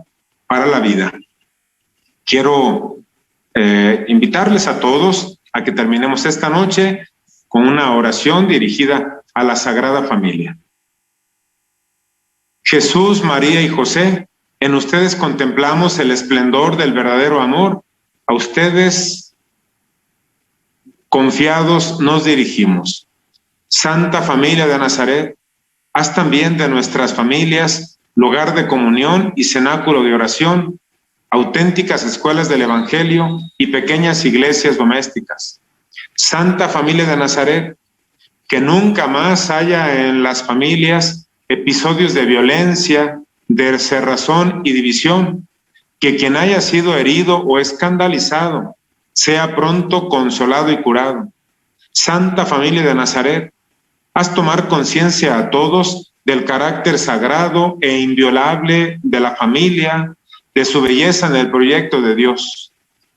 para la vida. Quiero invitarles a todos a que terminemos esta noche con una oración dirigida a la Sagrada Familia. Jesús, María y José, en ustedes contemplamos el esplendor del verdadero amor. A ustedes, confiados, nos dirigimos. Santa Familia de Nazaret, haz también de nuestras familias lugar de comunión y cenáculo de oración, auténticas escuelas del Evangelio y pequeñas iglesias domésticas. Santa Familia de Nazaret, que nunca más haya en las familias episodios de violencia, de cerrazón y división, que quien haya sido herido o escandalizado sea pronto consolado y curado. Santa Familia de Nazaret, haz tomar conciencia a todos del carácter sagrado e inviolable de la familia, de su belleza en el proyecto de Dios.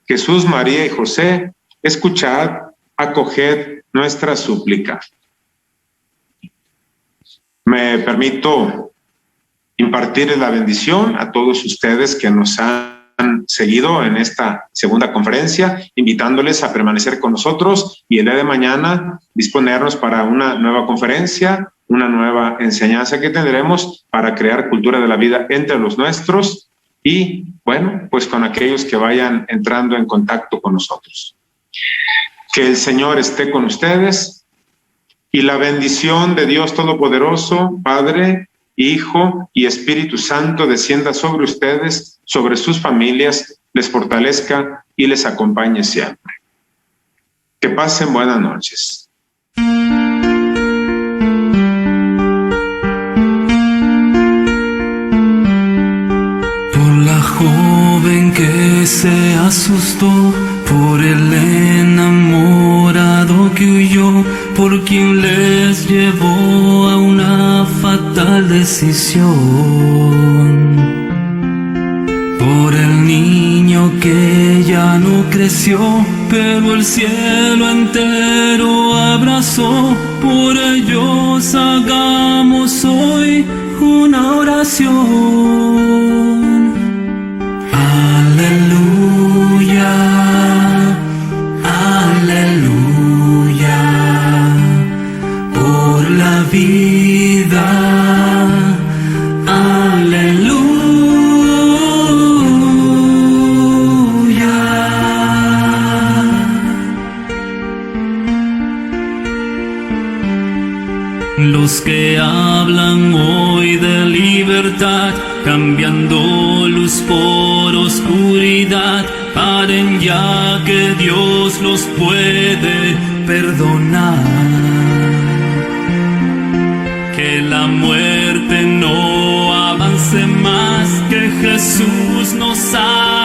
Jesús, María y José, escuchad, acoged nuestra súplica. Me permito impartir la bendición a todos ustedes que nos han seguido en esta segunda conferencia, invitándoles a permanecer con nosotros y el día de mañana disponernos para una nueva conferencia, una nueva enseñanza que tendremos para crear cultura de la vida entre los nuestros y, bueno, pues con aquellos que vayan entrando en contacto con nosotros. Que el Señor esté con ustedes y la bendición de Dios Todopoderoso, Padre, Hijo y Espíritu Santo descienda sobre ustedes, sobre sus familias, les fortalezca y les acompañe siempre. Que pasen buenas noches. Por la joven que se asustó, por el enamorado que huyó, por quien les llevó a una fatal decisión, por el niño que ya no creció, pero el cielo entero abrazó. Por ellos hagamos hoy una oración. Aleluya, aleluya. libertad, cambiando luz por oscuridad, paren ya que Dios los puede perdonar. Que la muerte no avance más, que Jesús nos ha